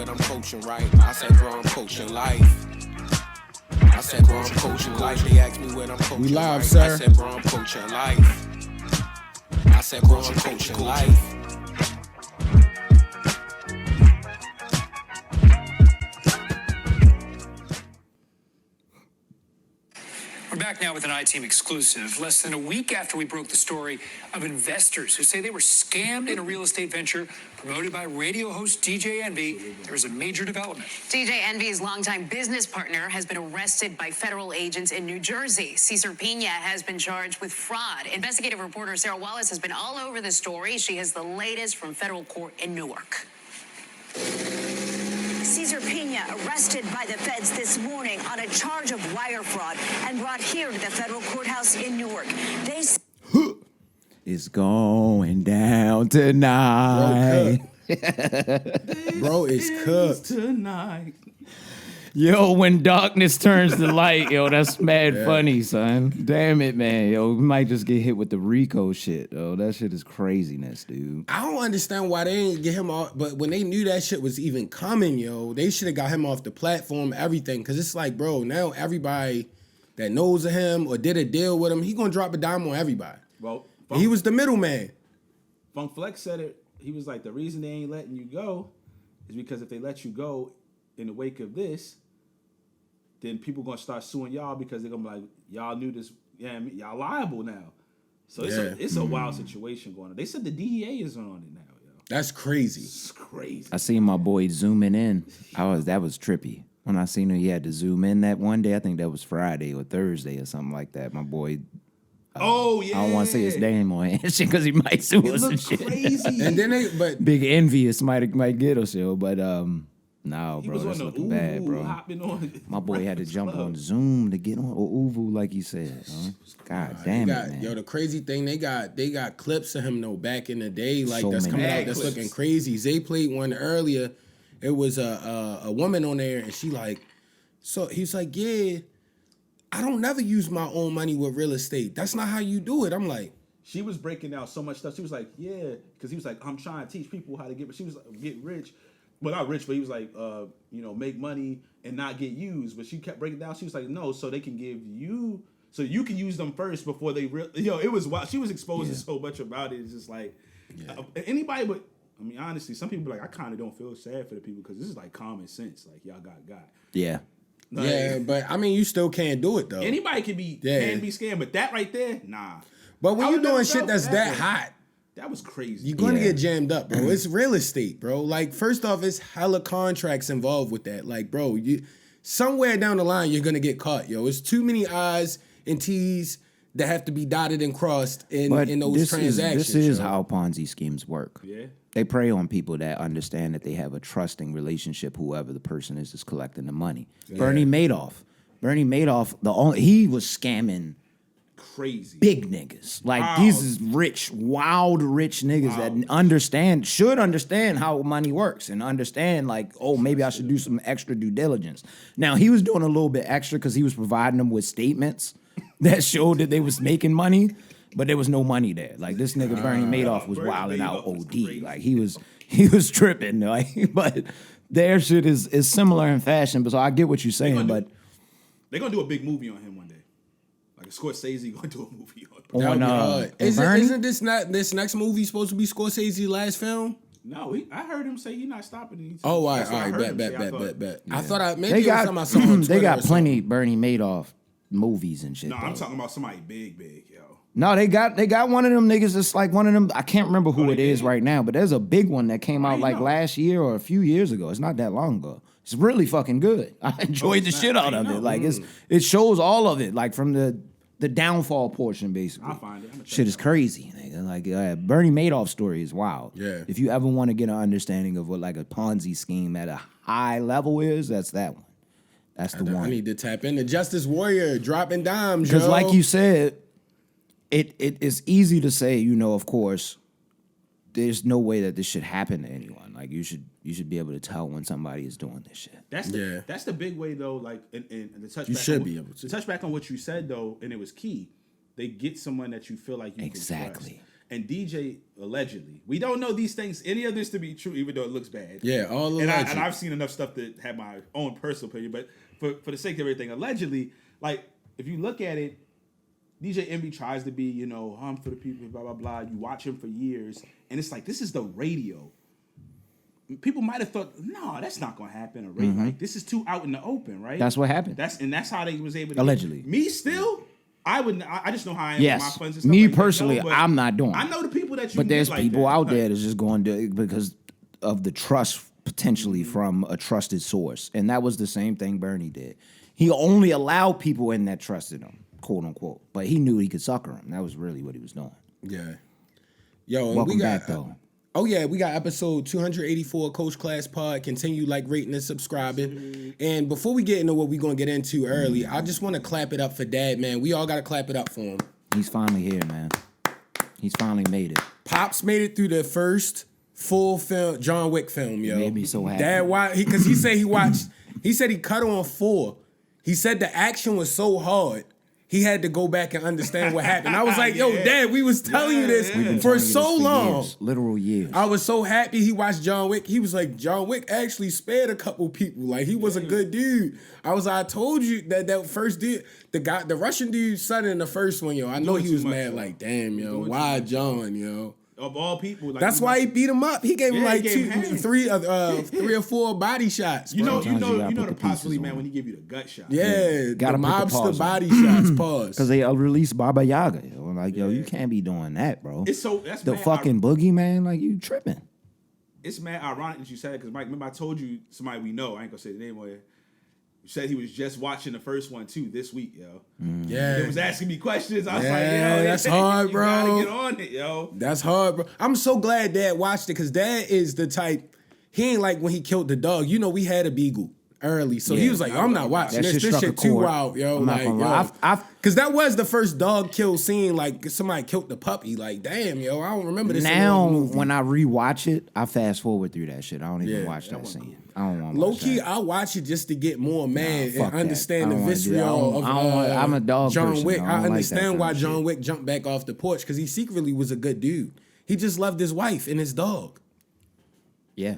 what I'm coaching, right? I said, bro, I'm coaching life. I said, bro, I'm coaching life. They asked me what I'm coaching. We live, right? sir. I said, bro, I'm coaching life. I said, bro, I'm coaching life. We're back now with an I-Team exclusive. Less than a week after we broke the story of investors who say they were scammed in a real estate venture promoted by radio host DJ Envy, there was a major development. DJ Envy's longtime business partner has been arrested by federal agents in New Jersey. Cesar Pina has been charged with fraud. Investigative reporter Sarah Wallace has been all over the story. She has the latest from federal court in Newark. Cesar Pina arrested by the feds this morning on a charge of wire fraud and brought here to the federal courthouse in Newark. They It's going down tonight. Bro is cooked tonight. Yo, when darkness turns to light, yo, that's mad funny, son. Damn it, man. Yo, we might just get hit with the Rico shit, yo. That shit is craziness, dude. I don't understand why they didn't get him off, but when they knew that shit was even coming, yo, they should have got him off the platform, everything. Because it's like, bro, now everybody that knows of him or did a deal with him, he going to drop a dime on everybody. Well, He was the middleman. Funk Flex said it. He was like, the reason they ain't letting you go is because if they let you go in the wake of this, then people gonna start suing y'all because they're gonna be like, y'all knew this, yeah, y'all liable now. So it's a wild situation going on. They said the DEA is on it now, yo. That's crazy. It's crazy. I seen my boy zooming in. That was trippy. When I seen him, he had to zoom in that one day. I think that was Friday or Thursday or something like that. My boy. Oh yeah. I don't want to say his name on shit because he might sue us and shit. Crazy. And then Big envious might get us, yo. But no, He bro, was that's on looking the bad, bro. hopping on My boy had to jump on Zoom to get on or Uvu, like you said. Huh? God damn it, man. Yo, the crazy thing, they got clips of him though back in the day, like So that's many coming out that's clips. looking crazy. Zay played one earlier. It was a woman on there, and she like, so he's like, yeah, I don't never use my own money with real estate. That's not how you do it. I'm like, She was breaking down so much stuff. She was like, yeah, because he was like, I'm trying to teach people how to get. She was like, get rich, well not rich, but he was like, make money and not get used. But she kept breaking down. She was like, no, so they can give you, so you can use them first before they it was wild. She was exposing so much about it. It's just like anybody, but I mean honestly, some people be like, I kind of don't feel sad for the people because this is like common sense. Like y'all got. Yeah. Like, yeah, but I mean, you still can't do it though. Anybody can be scammed, but that right there, nah. But when I you would never doing shit felt that's that way. hot, That was crazy. you're gonna Yeah. get jammed up, bro. It's real estate, bro. Like, first off, it's hella contracts involved with that. Like, bro, you somewhere down the line you're gonna get caught, yo. It's too many I's and T's that have to be dotted and crossed in those transactions. This is yo. how Ponzi schemes work. Yeah. They prey on people that understand that they have a trusting relationship, whoever the person is collecting the money. Yeah. Bernie Madoff, he was scamming Crazy. big niggas. Like these is rich, wild rich niggas that should understand how money works and understand like, oh, maybe I should do some extra due diligence. Now he was doing a little bit extra because he was providing them with statements that showed that they was making money, but there was no money there. Like this nigga Bernie Madoff was Bernie wilding out Madoff was OD. crazy. Like he was tripping. Like, but their shit is similar in fashion. But so I get what you're saying, but They're gonna do a big movie on him one day. Like Scorsese gonna do a movie on him. That would be hard. Bernie? Isn't this next movie supposed to be Scorsese's last film? No, I heard him say he's not stopping it. Oh, all That's what I right, heard bet. him say. I thought maybe they it was got something I saw on Twitter they got or plenty something. Bernie Madoff movies and shit. No, though. I'm talking about somebody big, yo. No, they got one of them niggas that's like one of them. I can't remember who Oh, it they is did? right now, but there's a big one that came out ain't like know. last year or a few years ago. It's not that long ago. It's really fucking good. I enjoyed the it's shit not- out I of know. it. Like it shows all of it, like from the downfall portion, basically. I'll find it. I'ma check Shit is crazy. Nigga. Like Bernie Madoff story is wild. Yeah. If you ever want to get an understanding of what like a Ponzi scheme at a high level is, that's that one. That's the I one. need to tap into Justice Warrior dropping dimes, yo. Because like you said, it is easy to say, of course, there's no way that this should happen to anyone. Like you should be able to tell when somebody is doing this shit. That's the big way though. Like and the touch. You back should on, be able to. touch back on what you said though, and it was key. They get someone that you feel like you Exactly. can trust. and DJ allegedly. We don't know these things, any of this to be true, even though it looks bad. Yeah, all and alleged. I've seen enough stuff to have my own personal opinion, but for the sake of everything, allegedly, like if you look at it, DJ Envy tries to be, you know, for the people, blah blah blah. You watch him for years, and it's like this is the radio. People might have thought, no, that's not gonna happen. Or like this is too out in the open, right? That's what happened. That's how they was able to Allegedly. me still. I just know how I am with my Yes, friends and stuff me like personally, that, but I'm not doing. I know the people that you. But there's get like people that. out there that's just going to because of the trust potentially from a trusted source, and that was the same thing Bernie did. He only allowed people in that trusted him, quote unquote. But he knew he could sucker him. That was really what he was doing. Yeah. Yo, and Welcome we got back though. Oh yeah, we got episode 284 Coach Class Pod. Continue like, rating, and subscribing. And before we get into what we're gonna get into early, I just want to clap it up for Dad, man. We all gotta clap it up for him. He's finally here, man. He's finally made it. Pops made it through the first full film, John Wick film, yo. Made me so happy. Dad, why? Because he said he watched. He said he cut on 4. He said the action was so hard. He had to go back and understand what happened. I was like, yo, Dad, we was telling you this We've been for telling you so this for long. years, literal years. I was so happy he watched John Wick. He was like, John Wick actually spared a couple people. Like, he was a good dude. I told you that first dude, the Russian dude, son in the first one, yo. I know he was mad, like, damn, yo, why John, yo? Of all people, like, That's why he beat him up. He gave him like he gave him three or four body shots. You bro. know, Sometimes you gotta the put the possibility, pieces man, on. when he give you the gut shot. Yeah, Gotta the put the mobster pause on. body shots. Pause. Because they released Baba Yaga. Yo. Like, yo, you can't be doing that, bro. It's so that's the mad fucking boogeyman, like, you tripping. It's mad ironic that you said it because Mike, remember I told you somebody we know. I ain't gonna say the name of it. You said he was just watching the first one too this week, yo. Yeah, He was asking me questions. I was like, Yeah, yo, that's hard, you bro. gotta get on it, yo. That's hard, bro. I'm so glad Dad watched it because Dad is the type. He ain't like when he killed the dog. You know, we had a beagle early, so he Yeah, was like, I'm not watching that this. shit This struck a shit too chord. wild, yo. I'm not Like, gonna lie. yo. Because that was the first dog kill scene. Like, somebody killed the puppy. Like, damn, yo, I don't remember this. Now, in the movie. when I rewatch it, I fast forward through that shit. I don't even Yeah, watch that scene. I don't want to Low watch key, that. I watch it just to get more mad fuck and that. understand I the don't wanna do that. visceral of I don't wanna- I'm a dog John person. Wick. I don't I like that understand kind why of John shit. Wick jumped back off the porch because he secretly was a good dude. He just loved his wife and his dog. Yeah.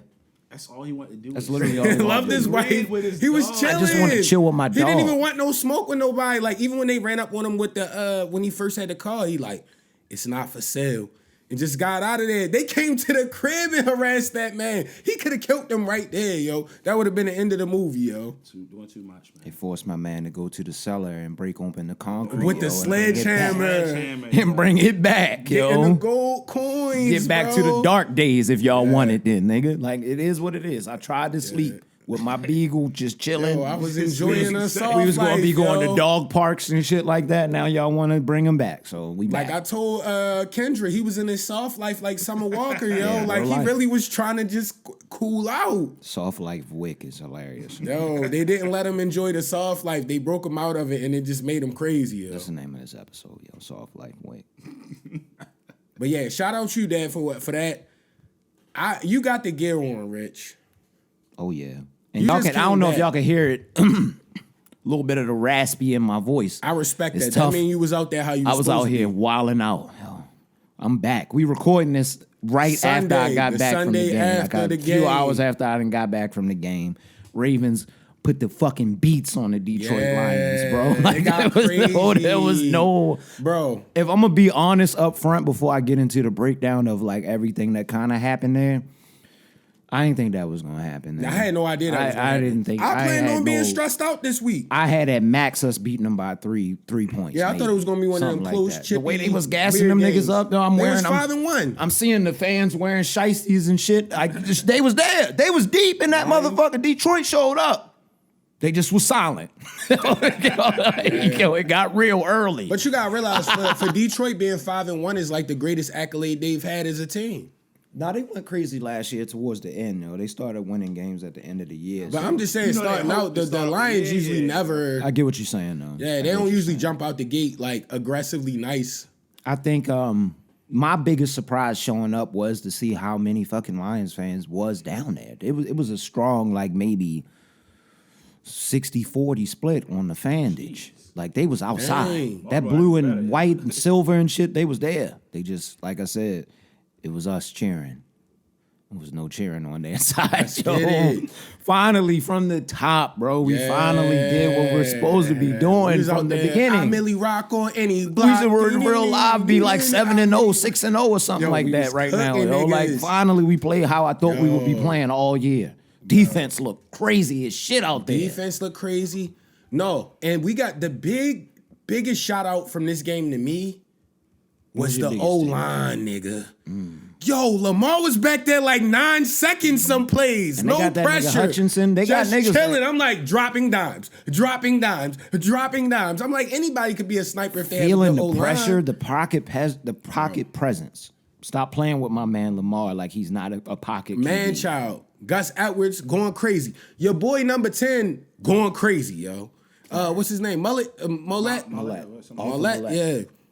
That's all he wanted to do. That's was literally all he He wanted loved to his do. wife. with his He was dog. chilling. I just wanna chill with my He didn't dog. even want no smoke with nobody. Like, even when they ran up on him with the when he first had the car, he like, it's not for sale. And just got out of there. They came to the crib and harassed that man. He could have killed them right there, yo. That would have been the end of the movie, yo. Doing too much, man. They forced my man to go to the cellar and break open the concrete. With the yo, and bring it back. sledgehammer. And bring it back, Getting yo. the gold coins. Get back to bro. the dark days if y'all want it then, nigga. Like, it is what it is. I tried to sleep with my beagle just chilling. Yo, I was enjoying a soft We was going to be life, going yo. to dog parks and shit like that. Now y'all want to bring him back. So we back. Like I told Kendra, he was in his soft life like Summer Walker, yo. Yeah, like real he life. really was trying to just cool out. Soft Life Wick is hilarious. Yo, they didn't let him enjoy the soft life. They broke him out of it, and it just made him crazy, yo. That's the name of this episode, yo. Soft Life Wick. But yeah, shout out you, Dad, for that. You got the gear on, Rich. Oh, yeah. And You y'all just can, I don't came know if back. y'all can hear it. A little bit of the raspy in my voice. I respect It's that. tough. That mean you was out there how you I was out supposed to here be. wilding out. Yo, I'm back. We recording this right after I Sunday, got the back from the Sunday game. I after got the a few game. hours after I done got back from the game. Ravens put the fucking beats on the Detroit Lions, bro. they Like, got there was crazy. no. Bro, If I'm gonna be honest up front before I get into the breakdown of like everything that kind of happened there, I didn't think that was gonna happen. There. I had no idea that was gonna I happen. didn't think. I planned had on being no- stressed out this week. I had at max us beating them by three points. Yeah, I maybe. thought it was gonna be one of them Something close, that. The way chippy, they was gassing weird them games. niggas up, though, I'm They wearing. was 5-1. I'm seeing the fans wearing shiesties and shit. They was there. They was deep in that motherfucker. Detroit showed up. They just was silent. It got real early. But you gotta realize for Detroit being 5-1 is like the greatest accolade they've had as a team. No, they went crazy last year towards the end, though. They started winning games at the end of the year. But so- I'm just saying, You know, they starting hope out, to the start- Lions yeah, usually yeah. never. I get what you're saying, though. Yeah, they don't usually jump out the gate like aggressively nice. I think my biggest surprise showing up was to see how many fucking Lions fans was down there. It was a strong, like, maybe 60-40 split on the Fandage. Like they was outside. Dang. That blue and white and silver and shit, they was there. They just, like I said, it was us cheering. There was no cheering on their side. Yo. Finally, from the top, bro, we finally did what we're supposed to be doing from the beginning. I Millie Rock on any We block. used to in real live be like 7-0, 6-0 or something like that right now. Yo. Like finally we play how I thought we would be playing all year. Defense looked crazy as shit out there. Defense looked crazy. No, and we got the biggest shout out from this game to me was the O-line, nigga. Yo, Lamar was back there like 9 seconds some plays. And no they got that pressure. Nigga Hutchinson. They just got niggas chilling. like, I'm like dropping dimes. I'm like, anybody could be a sniper if they feeling have the O-line. pressure, the pocket presence. Stop playing with my man Lamar like he's not a pocket Man QB. child. Gus Edwards going crazy. Your boy number 10 going crazy, yo. What's his name? Mollett?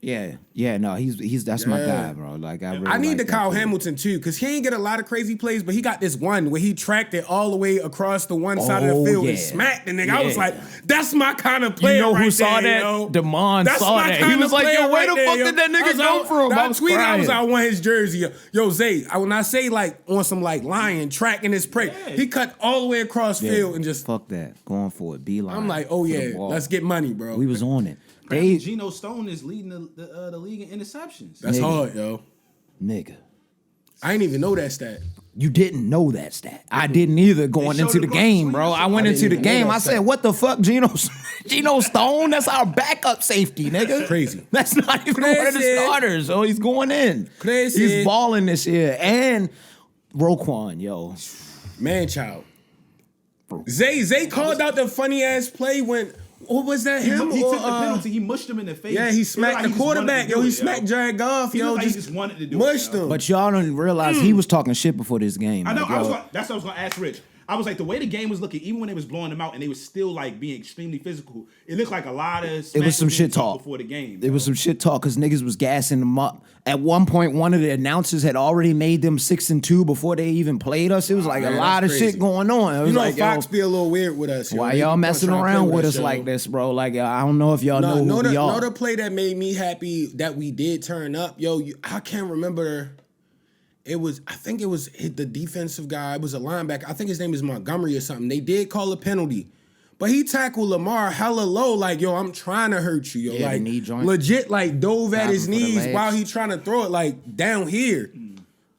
Yeah, no, he's that's my guy, bro. Like I need like the that Kyle dude. Hamilton too, because he ain't get a lot of crazy plays, but he got this one where he tracked it all the way across the one side of the field and smacked the nigga. I was like, that's my kind of player. You know who right saw there, that? yo. Damon That's saw my that. kind He was of like, player yo, where the right fuck there, did that yo. nigga come from? I tweeted, I was crying. I want his jersey. Yo, Zay, when I say like on some like lion tracking his prey, he cut all the way across field and just fuck that, going for it, beeline. I'm like, oh for the yeah, ball. let's get money, bro. We was on it. Geno Stone is leading the league in interceptions. That's Nigga. hard, yo. Nigga. I didn't even know that stat. You didn't know that stat. I didn't either going showed into it the across the game, screen. bro. I I went didn't into the even know game. that I said, stat. what the fuck, Geno Stone? That's our backup safety, nigga. Crazy. That's not even one of the Crazy. starters. Oh, he's going in. Crazy. He's balling this year. And Roquan, yo. Man child. Zay called out the funny ass play when what was that him? He or, took the penalty. He mushed him in the face. Yeah, he It smacked looked the like just wanted quarterback. to do Yo, he it, smacked Jared Goff. He Yo, looked like he just wanted to do mushed it, yo. him. But y'all don't realize he was talking shit before this game. I know. Like, yo, That's what I was going to ask Rich. I was like, the way the game was looking, even when they was blowing them out and they was still like being extremely physical, it looked like a lot of It was some being shit talk before the game. It was some shit talk because niggas was gassing them up. At one point, one of the announcers had already made them 6-2 before they even played us. It was like Man, a lot of that's shit crazy. going on. It was You know, like, Fox yo, be a little weird with us. Yo. why They y'all be messing trying to around play with us yo. like this, bro? Like, I don't know if y'all know who we are. Another play that made me happy that we did turn up. Yo, I can't remember. I think it was the defensive guy. It was a linebacker. I think his name is Montgomery or something. They did call a penalty. But he tackled Lamar hella low, like, yo, I'm trying to hurt you, yo. Yeah, the like, knee joint. legit, like, dove at Drop his him for the knees legs. while he trying to throw it, like, down here.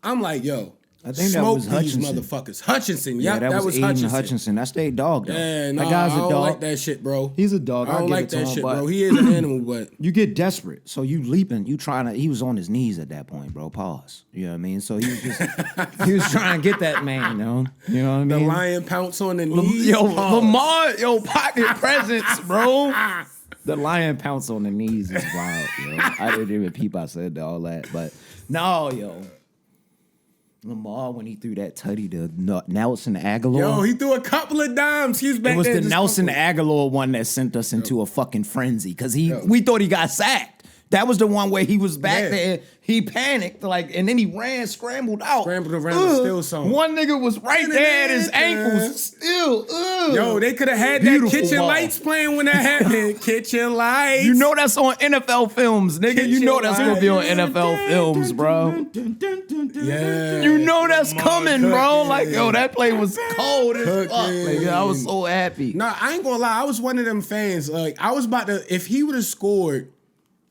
I'm like, yo, I think that smoke was these Hutchinson. motherfuckers. Hutchinson, Yeah, yep, that was Aiden Hutchinson. That's their dog, though. Yeah, that guy's I a don't dog. like that shit, bro. He's a dog. I I'll don't give like it to that him, shit, but bro. He is an animal, but you get desperate, so you leaping. You trying to. He was on his knees at that point, bro. Pause. You know what I mean? So he was just he was trying to get that man, yo. You know what I the mean? lion pounce on the knees. Yo, Pause. Lamar, yo, pocket presence, bro. The lion pounce on the knees is wild, yo. I didn't even peep I said all that, but no, yo. Lamar, when he threw that tutty to Nelson Aguilar. Yo, he threw a couple of dimes. He was back it was there the just Nelson fucking- Aguilar one that sent us into a fucking frenzy because we thought he got sacked. That was the one where he was back there. He panicked, like, and then he scrambled out. Scrambled around and still saw him. One nigga was right there at his ankles. Still, Yo, they could have had Beautiful that kitchen ball. lights playing when that happened. Kitchen lights. You know that's on NFL films, nigga. You know that's gonna be on Kitchen NFL films, bro. Yeah. You know that's coming, bro. cooking. Like, yo, that play was cold as fuck. Cooking. Nigga, I was so happy. Nah, I ain't gonna lie. I was one of them fans. Like, I was about to, if he would have scored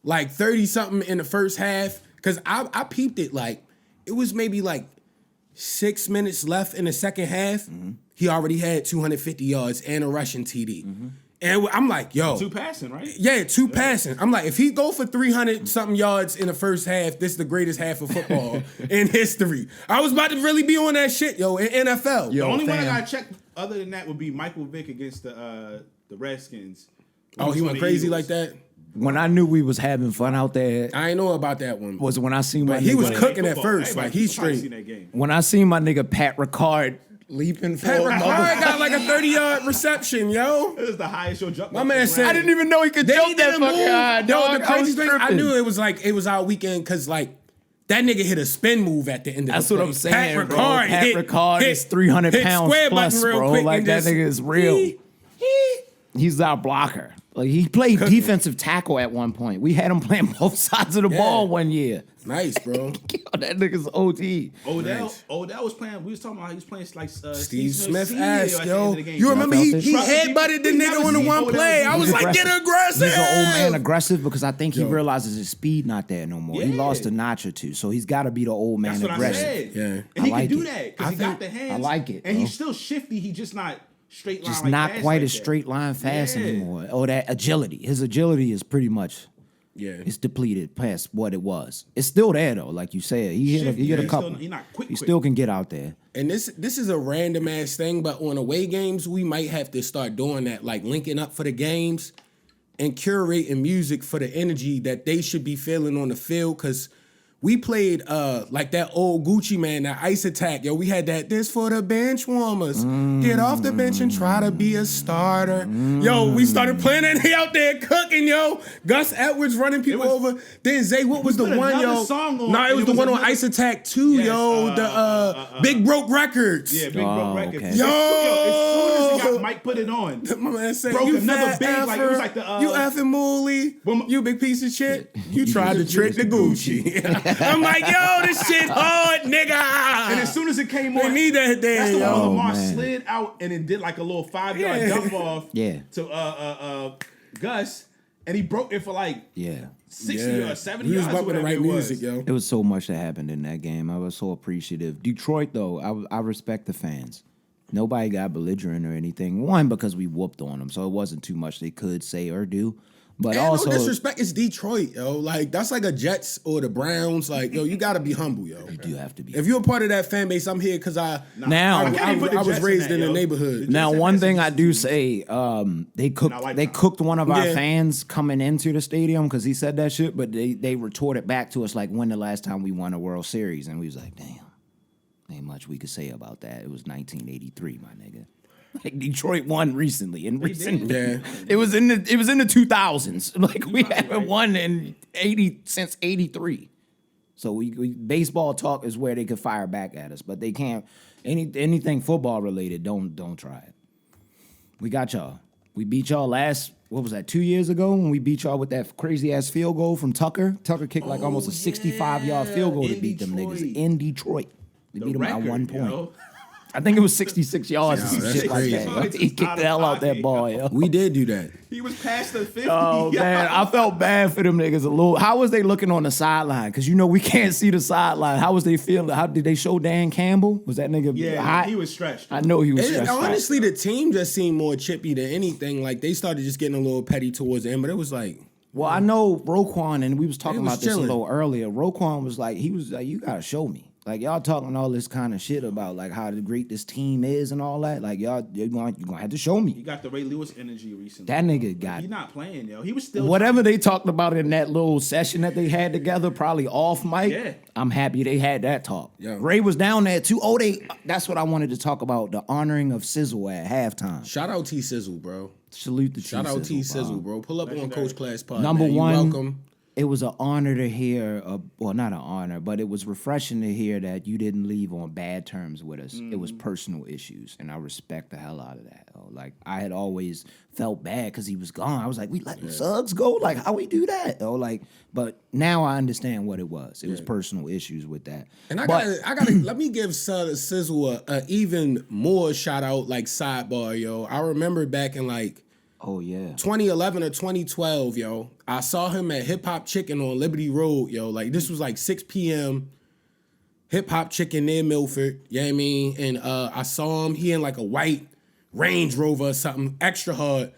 like 30 something in the first half, because I peeped it, like, it was maybe like 6 minutes left in the second half. He already had 250 yards and a rushing TD. And I'm like, yo. 2 passing, right? Yeah, 2 passing. I'm like, if he go for 300 something yards in the first half, this is the greatest half of football in history. I was about to really be on that shit, yo, in NFL. The only one I fam. gotta check other than that would be Michael Vick against the Redskins. Oh, he went crazy like that? When I knew we was having fun out there, I ain't know about that one. was when I seen my But he was nigga. cooking at first. Everybody Like, he's probably straight. seen that game. When I seen my nigga Pat Ricard leaping for Pat a Ricard mother- got like a 30-yard reception, yo. This is the highest show jump. My man said- I didn't even know he could jump that didn't fucking move. high, Yo, dog. the I was crazy thing, I tripping. knew it was our weekend because, like, that nigga hit a spin move at the end of That's the what play. I'm saying, Pat bro. Ricard Pat hit- Ricard hit- is 300 hit pounds square plus, button real bro. quick Like, and that just- nigga is real. He's our blocker. Like he played defensive tackle at one point. We had him playing both sides of the ball one year. Nice, bro. Yo, that nigga's OT. Odell was playing. We was talking about how he was playing like Steve Smith Senior ass, at the yo. end of the game. You remember he He headbutted the nigga on the one play. I was like, get aggressive. He's an old man aggressive because I think he realizes his speed not there no more. He lost a notch or two, so he's got to be the old man That's what aggressive. I said. Yeah. And he I like can do it. that because he got the hands. I like it, And bro. he's still shifty. He just not straight line. Just like not fast quite like as that. straight line fast Yeah. anymore. Or that agility. His agility is pretty much Yeah. depleted past what it was. It's still there though, like you said. He hit Shifty, a he's couple. still- he not quick. He still can get out there. And this is a random ass thing, but on away games, we might have to start doing that, like linking up for the games and curating music for the energy that they should be feeling on the field. Cause we played like that old Gucci Man, that Ice Attack. Yo, we had that this for the bench warmers. Get off the bench and try to be a starter. Yo, we started playing that they out there cooking, yo. Gus Edwards running people over. Then Zay, what was the put one, another yo? song on, Nah, it was and the it was one on another- Ice Attack 2, Yes, yo. The Big Broke Records. Yeah, Big Broke Records. okay. As soon as he got Mike put it on. My man said, Broke you another fat big, effer, like, it was like the, you effing mooly, Well, you big piece of shit. You tried to trick the Gucci. I'm like, yo, this shit hard, nigga. And as soon as it came They on, need that there, that's the one yo. Lamar man. slid out and it did like a little 5-yard dump off to Gus, and he broke it for like 60 or 70 We was yards. bumping the right music, yo. It was so much that happened in that game. I was so appreciative. Detroit, though, I respect the fans. Nobody got belligerent or anything. One, because we whooped on them, so it wasn't too much they could say or do. But And also, no disrespect, it's Detroit, yo. Like, that's like a Jets or the Browns. Like, yo, you gotta be humble, yo. you do have to be. If you're a part of that fan base, I'm here because I Now- I can't even put the was Jets in raised that, in the yo. neighborhood. The Now, Jets one have thing that I do say, they cooked one of our Yeah. fans coming into the stadium because he said that shit, but they retorted back to us like, when the last time we won a World Series? And we was like, damn, ain't much we could say about that. It was 1983, my nigga. Like Detroit won recently, and recently Yeah. it was in the 2000s. Like we haven't won in since '83. So we baseball talk is where they could fire back at us, but they can't anything football related. Don't try it. We got y'all. We beat y'all last. What was that? 2 years ago when we beat y'all with that crazy ass field goal from Tucker. Tucker kicked like almost a 65-yard field goal to in beat them Detroit. niggas in Detroit. We The beat them at record, 1 point. yo. I think it was 66 yards or some that's shit like crazy. that. He kicked the hell out that ball, yo. We did do that. He was past the 50. Oh man, I felt bad for them niggas a little. How was they looking on the sideline? Because you know we can't see the sideline. How was they feeling? How did they show Dan Campbell? Was that nigga Yeah, hot? he was stretched. I know he was And stressed out. honestly, the team just seemed more chippy than anything. Like, they started just getting a little petty towards the end, but it was like, Well, I know Roquan, and we was talking He was about this chilling. a little earlier. Roquan was like, you gotta show me. Like y'all talking all this kind of shit about like how great this team is and all that. Like you're gonna have to show He me. got the Ray Lewis energy recently. That nigga got He's not playing, yo. He was still whatever they talked about in that little session that they had together, probably off mic. Yeah. I'm happy they had that talk. Yeah. Ray was down there too. Oh, that's what I wanted to talk about, the honoring of Sizzle at halftime. shout out T Sizzle, bro. Salute the Shout out T Sizzle, bro. Pull up on Coach Class Pod. Number man. You one, welcome. it was an honor to hear, well, not an honor, but it was refreshing to hear that you didn't leave on bad terms with us. It was personal issues, and I respect the hell out of that. Like, I had always felt bad because he was gone. I was like, we letting Suggs go? Like, how we do that? But now I understand what it was. It was personal issues with that. And I But- gotta let me give Sizzle a even more shout out, like, sidebar, yo. I remember back in like Oh, yeah. 2011 or 2012, yo. I saw him at Hip Hop Chicken on Liberty Road, yo. Like, this was like 6 p.m. Hip Hop Chicken near Milford, you know what I mean? And I saw him, he in like a white Range Rover or something, extra hard.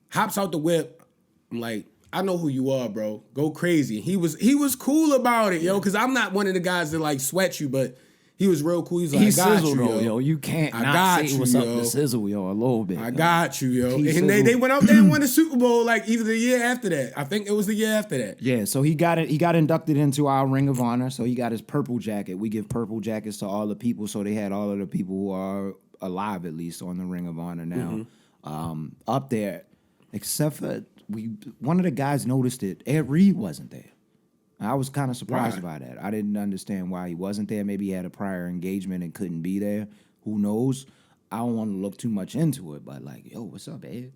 Hops out the whip. I'm like, I know who you are, bro. Go crazy. He was cool about it, yo, because I'm not one of the guys that like sweat you, but he was real cool. He's like, He's I got Sizzle, you, though, yo. You can't I not got say you, what's up yo. to Sizzle, yo, a little bit. I got you, yo. He And they Sizzle. went out there and won the Super Bowl like either the year after that. I think it was the year after that. Yeah, so he got inducted into our Ring of Honor. So he got his purple jacket. We give purple jackets to all the people. So they had all of the people who are alive, at least, on the Ring of Honor now up there. Except for one of the guys noticed it. Ed Reed wasn't there. I was kind of surprised by that. I didn't understand why he wasn't there. Maybe he had a prior engagement and couldn't be there. Who knows? I don't want to look too much into it, but like, yo, what's up, Ed?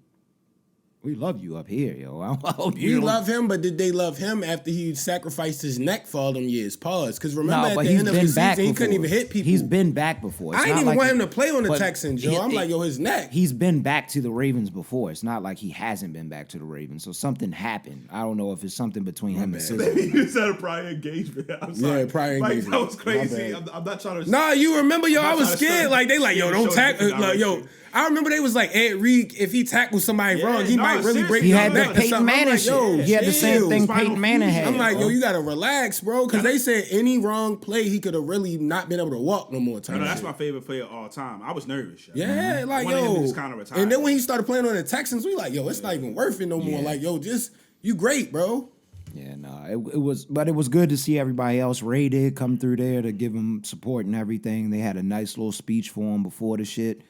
We love you up here, yo. I hope We love him, but did they love him after he sacrificed his neck for all them years? Pause. Because remember, at the end of the season, he couldn't even hit people. He's been back before. I didn't even want him to play on the Texans, yo. I'm like, yo, his neck. He's been back to the Ravens before. It's not like he hasn't been back to the Ravens. So something happened. I don't know if it's something between him and Scissor. You said a prior engagement. I'm sorry. Yeah, prior engagement. That was crazy. I'm not trying to. Nah, you remember, yo, I was trying to scared. show- Like, they like, yo, don't tackle. Like, yo, I remember they was like, Ed Reed, if he tackles somebody wrong, he might really break He his had neck the or Peyton something. I'm Manning like, yo, shit. He had the same chill. thing Peyton Manning had. I'm like, bro. yo, you gotta relax, bro, because they said any wrong play, he could have really not been able to walk no more time. No, that's my favorite player of all time. I was nervous. Yo. Yeah, like, One of them yo. niggas kinda retired. And then when he started playing on the Texans, we like, yo, it's not even worth it no more. Like, yo, just, you great, bro. Yeah, no, it was, but it was good to see everybody else. Ray did come through there to give him support and everything. They had a nice little speech for him before the shit.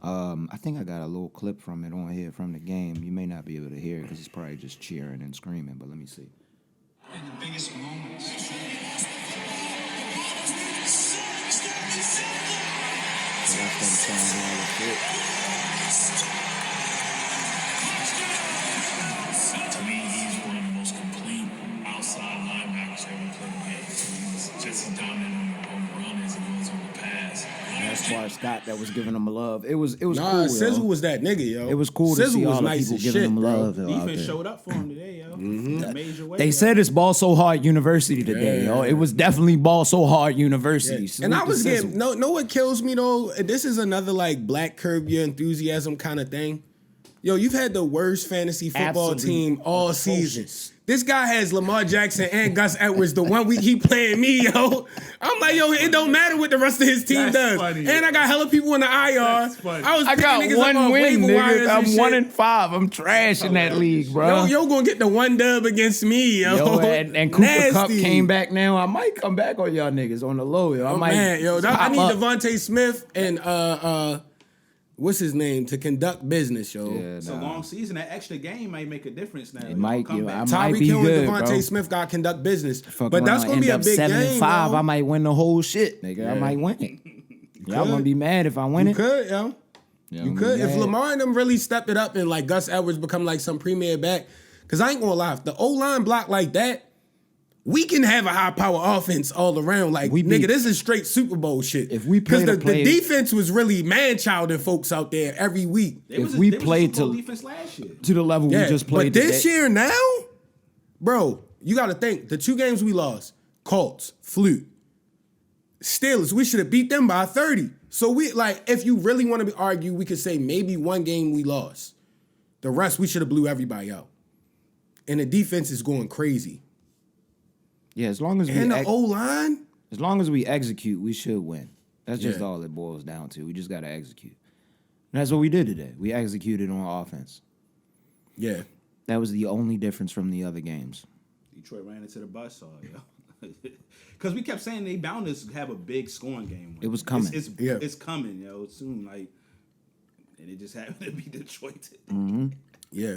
I think I got a little clip from it on here from the game. You may not be able to hear it because he's probably just cheering and screaming, but let me see. In the biggest moments. So that's them saying all the shit. To me, he's one of the most complete outside linebackers ever played the game. He's just as dominant on the run as he was on the pass. And that's why Scott that was giving him love. It was cool. Nah, yo. Sizzle was that nigga, yo. It was cool to see all the people giving him love. Yo, out Defense there. showed up for him today, yo. In a major way. They said it's Ball So Hard University today, yo. It was definitely Ball So Hard University. Yeah. And I was getting, know what kills me though? This is another like Black Curb Your Enthusiasm kind of thing. Yo, you've had the worst fantasy football team all season. This guy has Lamar Jackson and Gus Edwards the 1 week he playing me, yo. I'm like, yo, it don't matter what the rest of his team does. Funny, and I got hella people in the IR. I got one win, nigga. I'm 1-5. I'm trash in that league, bro. Yo gonna get the one dub against me, yo. And Cooper Nasty. Kupp came back now. I might come back on y'all niggas on the low, yo. I might. Man, yo, I pop need up. Devontae Smith and what's his name to conduct business, yo. Yeah, It's a long season. That extra game might make a difference now. It might, Come yo, back. I might Tyreek be Hill good, and Devontae bro. Smith got to conduct business. Fuck But that's around, gonna be a end up big 7-5. game, yo. I might win the whole shit, nigga. I might win it. Y'all gonna be mad if I win You it? could, yo. Yeah, You I'm could. If mad. Lamar and them really stepped it up and like Gus Edwards become like some premier back, because I ain't gonna lie, if the O-line block like that, we can have a high power offense all around. Like, nigga, this is straight Super Bowl shit. If we play Because the play- the defense was really man-childing folks out there every week. If we played to to defense last year. to the level we just played But this today- year now, bro, you got to think the 2 games we lost, Colts, fluke. Steelers, we should have beat them by 30. So we like, if you really want to argue, we could say maybe 1 game we lost. The rest we should have blew everybody out. And the defense is going crazy. Yeah, as long as And the O-line, as long as we execute, we should win. That's just Yeah. all it boils down to. We just gotta execute. And that's what we did today. We executed on offense. yeah. That was the only difference from the other games. Detroit ran into the buzzsaw, yo. Because we kept saying they bound to have a big scoring game. It was coming. It's coming, yo, soon. Like, and it just happened to be Detroit today. Mm-hmm. Yeah.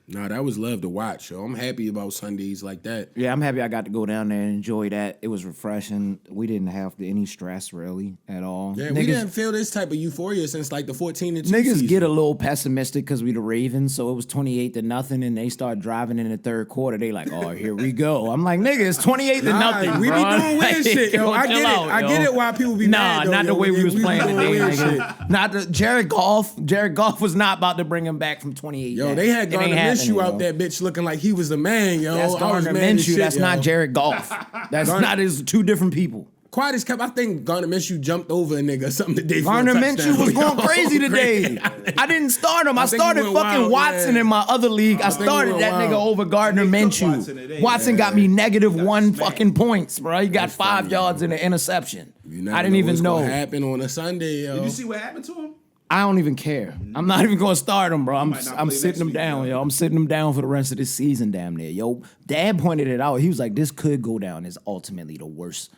Nah, that was love to watch, yo. I'm happy about Sundays like that. Yeah, I'm happy I got to go down there and enjoy that. It was refreshing. We didn't have any stress really at all. Yeah, we didn't feel this type of euphoria since like the 14-2 Niggas season. get a little pessimistic because we the Ravens, so it was 28-0, and they start driving in the third quarter. They like, oh, here we go. I'm like, nigga, it's 28-0. Nah, we be bro. doing weird shit, yo. I Chill get out, it. I yo. get it why people be mad, though, not the yo. way we was be playing doing today, weird nigga. shit. Not the Jared Goff. Jared Goff was not about to bring him back from 28. Yo, they had It ain't Gardner Minshew happening, out yo. that bitch looking like he was the man, yo. That's I was Gardner mad as Minshew. shit, That's yo. not Jared Goff. That's not his 2 different people. Quiet as kept. I think Gardner Minshew jumped over a nigga or something today. for a Gardner touchdown. Minshew was going Yo, crazy today. I didn't start him. I think he started went fucking wild, Watson yeah. in my other league. I think he started went that nigga wild. over Gardner They took Minshew. Watson today. Watson got me -1 fucking points, bro. He got That's 5 funny, yards and an interception. You never I didn't even what's know. gonna happen on a Sunday, yo. Did you see what happened to him? I don't even care. I'm not even gonna start him, bro. I'm might not I'm play sitting next him week, down, yo. yo. I'm sitting him down for the rest of this season, damn near. Yo, Dad pointed it out. He was like, this could go down as ultimately the worst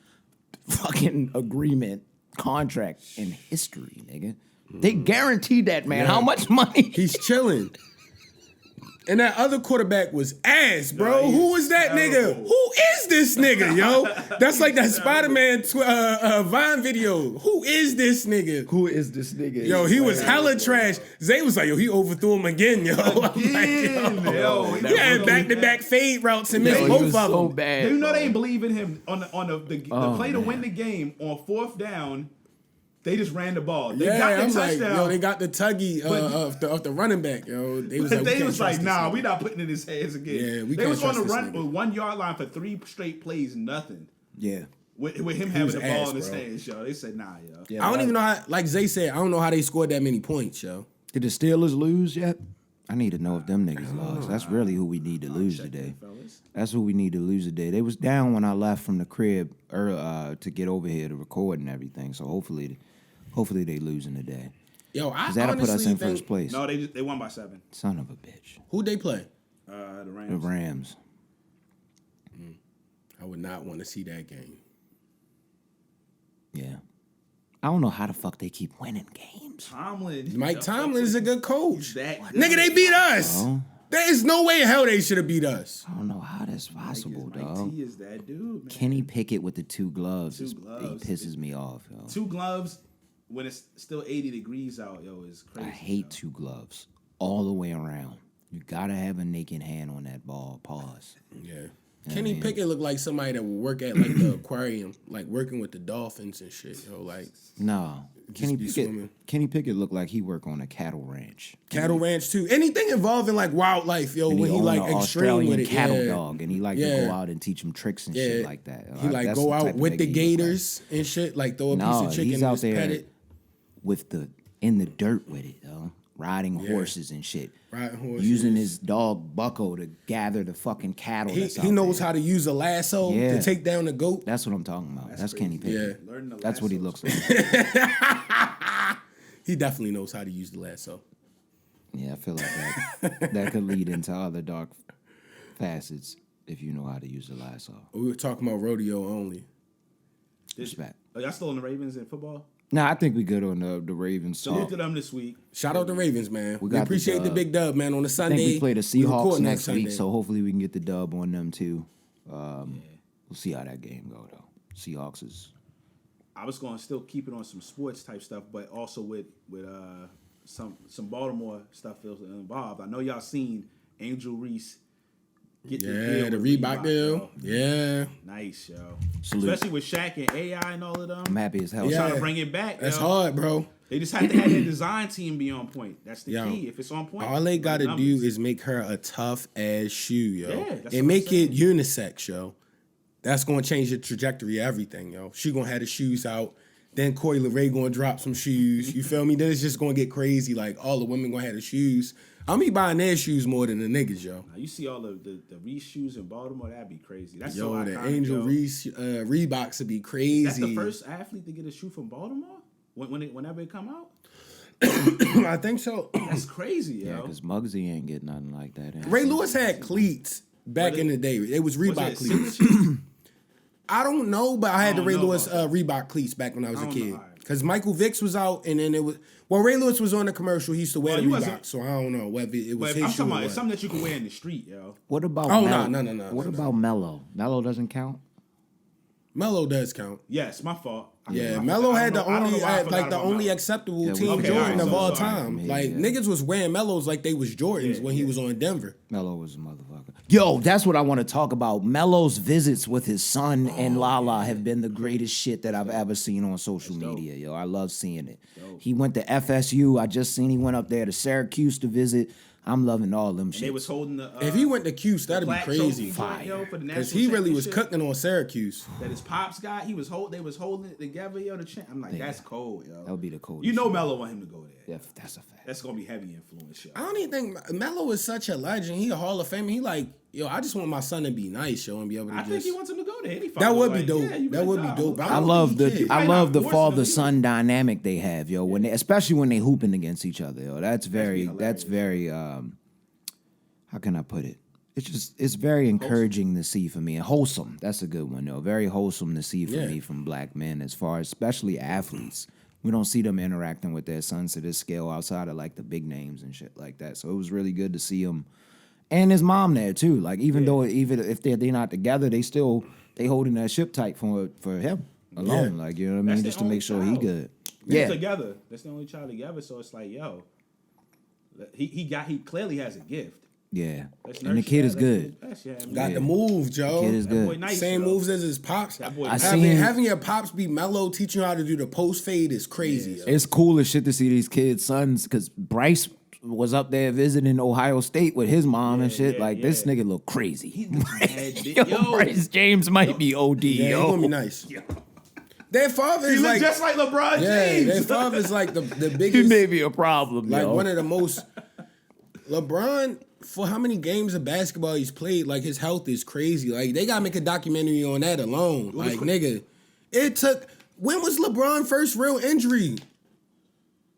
fucking agreement contract in history, nigga. They guaranteed that man. Yeah. How much money? He's chilling. And that other quarterback was ass, bro. Nah, Who was that nigga? terrible. Who is this nigga, yo? That's like that Spider-Man Vine video. Who is this nigga? Who is this nigga? Yo, he was hella trash. Zay was like, yo, he overthrew him again, yo. I'm like, Yo, he had back-to-back fade routes and missed Yo, both he was of so them. bad. You know bro. they ain't believe in him on the play to win the game on 4th down. They just ran the ball. They got the I'm like, touchdown. yo, they got the tuggy of the running back, yo. They was like, they we can't was trust like, this nah, nigga. we not putting it in his hands again. Yeah, we they can't was on trust the this run nigga. 1 yard line for 3 straight plays, nothing. Yeah. With him having was the ball ass, in his bro. hands, yo. They said, nah, yo. Yeah, I don't even know how, like Zay said, I don't know how they scored that many points, yo. Did the Steelers lose yet? I need to know if them niggas lost. That's really who we need to lose today. That's who we need to lose today. They was down when I left from the crib to get over here to record and everything. So hopefully they losing today. Yo, I Cause that'll put us honestly in think, first place. No, they won by 7. Son of a bitch. Who'd they play? The The Rams. Rams. I would not want to see that game. Yeah. I don't know how the fuck they keep winning games. Tomlin. Mike Tomlin is a good coach. He's that good. Nigga, they beat us. Bro. There is no way in hell they should have beat us. I don't know how that's possible, Mike dog. T is that dude, man. Kenny Pickett with the 2 gloves. Two He gloves. pisses me off, yo. 2 gloves when it's still 80 degrees out, yo, is crazy. I hate 2 gloves all the way around. You gotta have a naked hand on that ball. Pause. Yeah. Kenny Pickett looked like somebody that would work at like the aquarium, like working with the dolphins and shit. Yo, like No. be swimming. Kenny Pickett looked like he worked on a cattle ranch. cattle ranch too. Anything involving like wildlife, yo, And when he owned like a extreme Australian with it. cattle Yeah. dog, and he like to Yeah. go out and teach him tricks and Yeah. shit like that. He like That's go the type out of with the nigga he look like. gators and shit, like throw a No, piece of chicken he's and out just there pet it. with in the dirt with it, yo. Riding horses and shit. Riding horses. Using his dog Bucko to gather the fucking cattle. He knows how to use a lasso Yeah. to take down the goat. That's what I'm talking about. That's Kenny crazy. Pickett. Yeah. Learning the That's what he lasso looks is like. He definitely knows how to use the lasso. Yeah, I feel like that could lead into other dark facets if you know how to use the lasso. We were talking about rodeo only. Respect. Are y'all still in the Ravens in football? Nah, I think we good on the Ravens. Salute to them this week. Shout out to Ravens, man. We got the appreciate the dub. big dub, man. On the I Sunday, think we play the we Seahawks recording on next week, Sunday. so hopefully we can get the dub on them too. We'll see how that game go though. Seahawks is I was going to still keep it on some sports type stuff, but also with some Baltimore stuff involved. I know y'all seen Angel Reese get Yeah, the with Reebok deal. yo. Yeah, Nice, yo. Salute. Especially with Shaq and AI and all of them. I'm happy as hell. Yeah. Trying to bring it back. that's yo. hard, bro. They just have to have their design team be on point. That's the Yo, key. If it's on point, All they the gotta do numbers. is make her a tough ass shoe, yo, Yeah, that's what and I'm make it saying. unisex, yo. That's gonna change the trajectory of everything, yo. She gonna have the shoes out. Then Corey LeRae gonna drop some shoes. You feel me? Then it's just gonna get crazy. Like all the women gonna have the shoes. I'm be buying their shoes more than the niggas, yo. Now, you see all the Reese shoes in Baltimore, that'd be crazy. That's Yo, so the iconic, Angel yo. Reese Reeboks would be crazy. That's the first athlete to get a shoe from Baltimore whenever it come out. I think so. That's crazy, Yeah, yo. because Muggsy ain't get nothing like that. Ray Lewis had cleats back in the day. It was Reebok it cleats. Silver I don't know, but I had the don't Ray know Lewis about Reebok cleats back when I was a don't kid. know, alright. Because Michael Vick's was out, and then it was Ray Lewis was on the commercial. He used to wear Well, the he wasn't- Reebok, so I don't know whether it was But his I'm shoe talking or about it's what. something that you can wear in the street, yo. What about Oh, Melo? no. What about Mello? Mello doesn't count? Melo does count. Yes, my fault. Yeah, I Melo forgot- had the I don't know only why I like forgot the about only Melo. acceptable Yeah, team okay, Jordan alright, of so all sorry. time. Yeah, Like yeah. niggas was wearing Melos like they was Jordans when he was on Denver. Mello was a motherfucker. Yo, that's what I want to talk about. Mello's visits with his son and Lala have been the greatest shit that I've ever seen on social media. Yo, I love seeing it. He went to FSU. I just seen he went up there to Syracuse to visit. I'm loving all them shit. They was holding the. If he went to Cuse, that'd be black crazy. trophy joint, yo, for the Because national he really was championship cooking on Syracuse. That his pops got. They was holding it together, yo. I'm like, that's cold, yo. That would be the coolest. You know, shit. Melo want him to go there. Yeah, that's a fact. That's gonna be heavy influence, yo. I don't even think Melo is such a legend. He a Hall of Famer. He like, yo, I just want my son to be nice, yo, and be able to I just. think he wants him to go there. That would be dope. That would be dope. I love the He I might love not the force father him, son dynamic they have, yo. When they, especially when they hooping against each other, yo. That's very how can I put it? It's very encouraging to see for me, and wholesome. That's a good one, though. Very wholesome to see for me from black men, as far as especially athletes. We don't see them interacting with their sons to this scale outside of like the big names and shit like that. So it was really good to see them And his mom there too. Like even though even if they're not together, they holding that ship tight for him alone. Like you know what I mean, That's just their to make only sure he child. good. They're together. That's the only child together. So it's like, yo, he clearly has a gift. Yeah, Let's and the nurture kid that. is good. Got the move, Joe. Kid is That boy good. nice, Same yo. moves as his pops. That boy I nice. seen- Having your pops be mellow, teaching you how to do the post fade is crazy. yo. It's cool as shit to see these kids' sons, because Bryce was up there visiting Ohio State with his mom and shit. Like this nigga look crazy. Yo, Bryce James might be OD. Yeah, yo, he's gonna be nice. Their father He is look like just like LeBron yeah, James. their father is like the he biggest, may be a problem. like yo. one of the most. LeBron, for how many games of basketball he's played, like his health is crazy. Like they gotta make a documentary on that alone. Like nigga, it took. When was LeBron first real injury?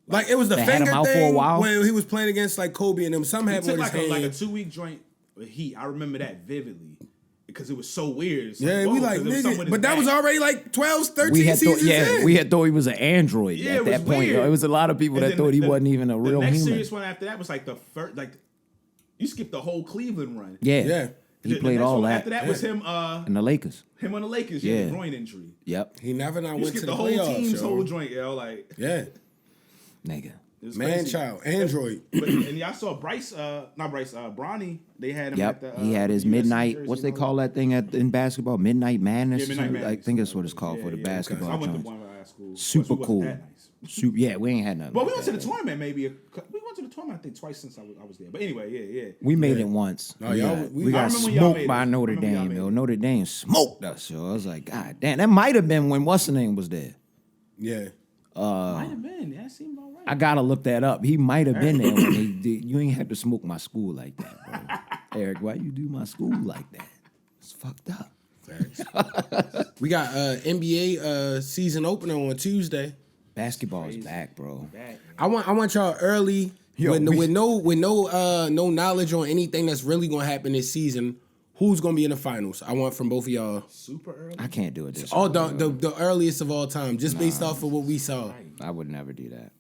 Like it was the They had him finger out for a thing while? when he was playing against like Kobe and them. Some He had took with his like a hand. 2-week joint with Heat. I remember that vividly because it was so weird. It's Yeah, whoa, we like 'cause it was something nigga, with but his that was back. already like 12, 13 we had thought, seasons in. we had thought he was an android Yeah, at it that was point. Yo. weird. It was a lot of people And that then thought he the- wasn't even a real The next human. serious one after that was like the first, like you skipped the whole Cleveland run. Yeah, Yeah. he The played next all one that. After that was him. And the Lakers. Him on the Lakers. Yeah. Yeah, groin injury. Yep, He never not You went to skipped the the whole playoffs. team's yo. whole joint. Yo, like Yeah, nigga. it was man, crazy. child, Android. But, and y'all saw Bryce, not Bryce, Bronny. They had him. Yep, At the, he had his USC midnight. jersey What's they and all call that thing in basketball? Midnight Madness. Yeah, or Midnight something? I Madness. think that's what it's called Yeah, for the yeah, basketball I went to joints. one high school. Super It wasn't cool. that nice. Super, yeah, we ain't had nothing. But we like went to that. the tournament maybe. We went to the tournament I think twice since I was there. But anyway, yeah. We made it once. Oh, we y'all- got, we- we I got remember when y'all smoked made by it. Notre I remember y'all Dame, made yo. it. Notre Dame smoked us, yo. I was like, God damn, that might have been when what's the name was there. Yeah. Might have been. That seemed all right. I gotta look that up. He might have been there when they did. You ain't had to smoke my school like that, bro. Eric, why you do my school like that? It's fucked up. We got NBA season opener on Tuesday. Basketball's back, bro. I want y'all early Yo, with we- no knowledge on anything that's really gonna happen this season. Who's gonna be in the finals? I want from both of y'all. Super early. I can't do it this Oh, early, bro. the earliest of all time, just based off of what we saw. I would never do that.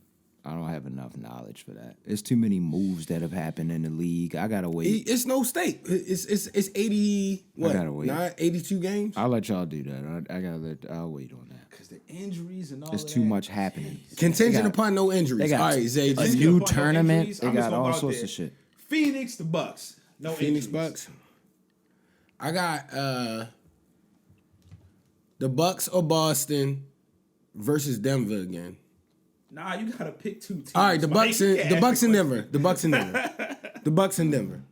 I don't have enough knowledge for that. There's too many moves that have happened in the league. I gotta wait. It's no state. It's 80 what? gotta wait. Not 82 games. I'll let y'all do that. I'll wait on that. Because the injuries and all There's of too that. much happening. Contingent They got- upon no injuries. They got All right, Zay. a just- new upon no tournament. injuries, They I'm just got gonna all go out sorts there. of shit. Phoenix, the Bucks. No Phoenix injuries. Bucks. I got the Bucks or Boston versus Denver again. Nah, you gotta pick two teams. All right, the Mike. Bucks You in can't the ask Bucks in question. Denver. The Bucks in Denver. The Bucks in Denver.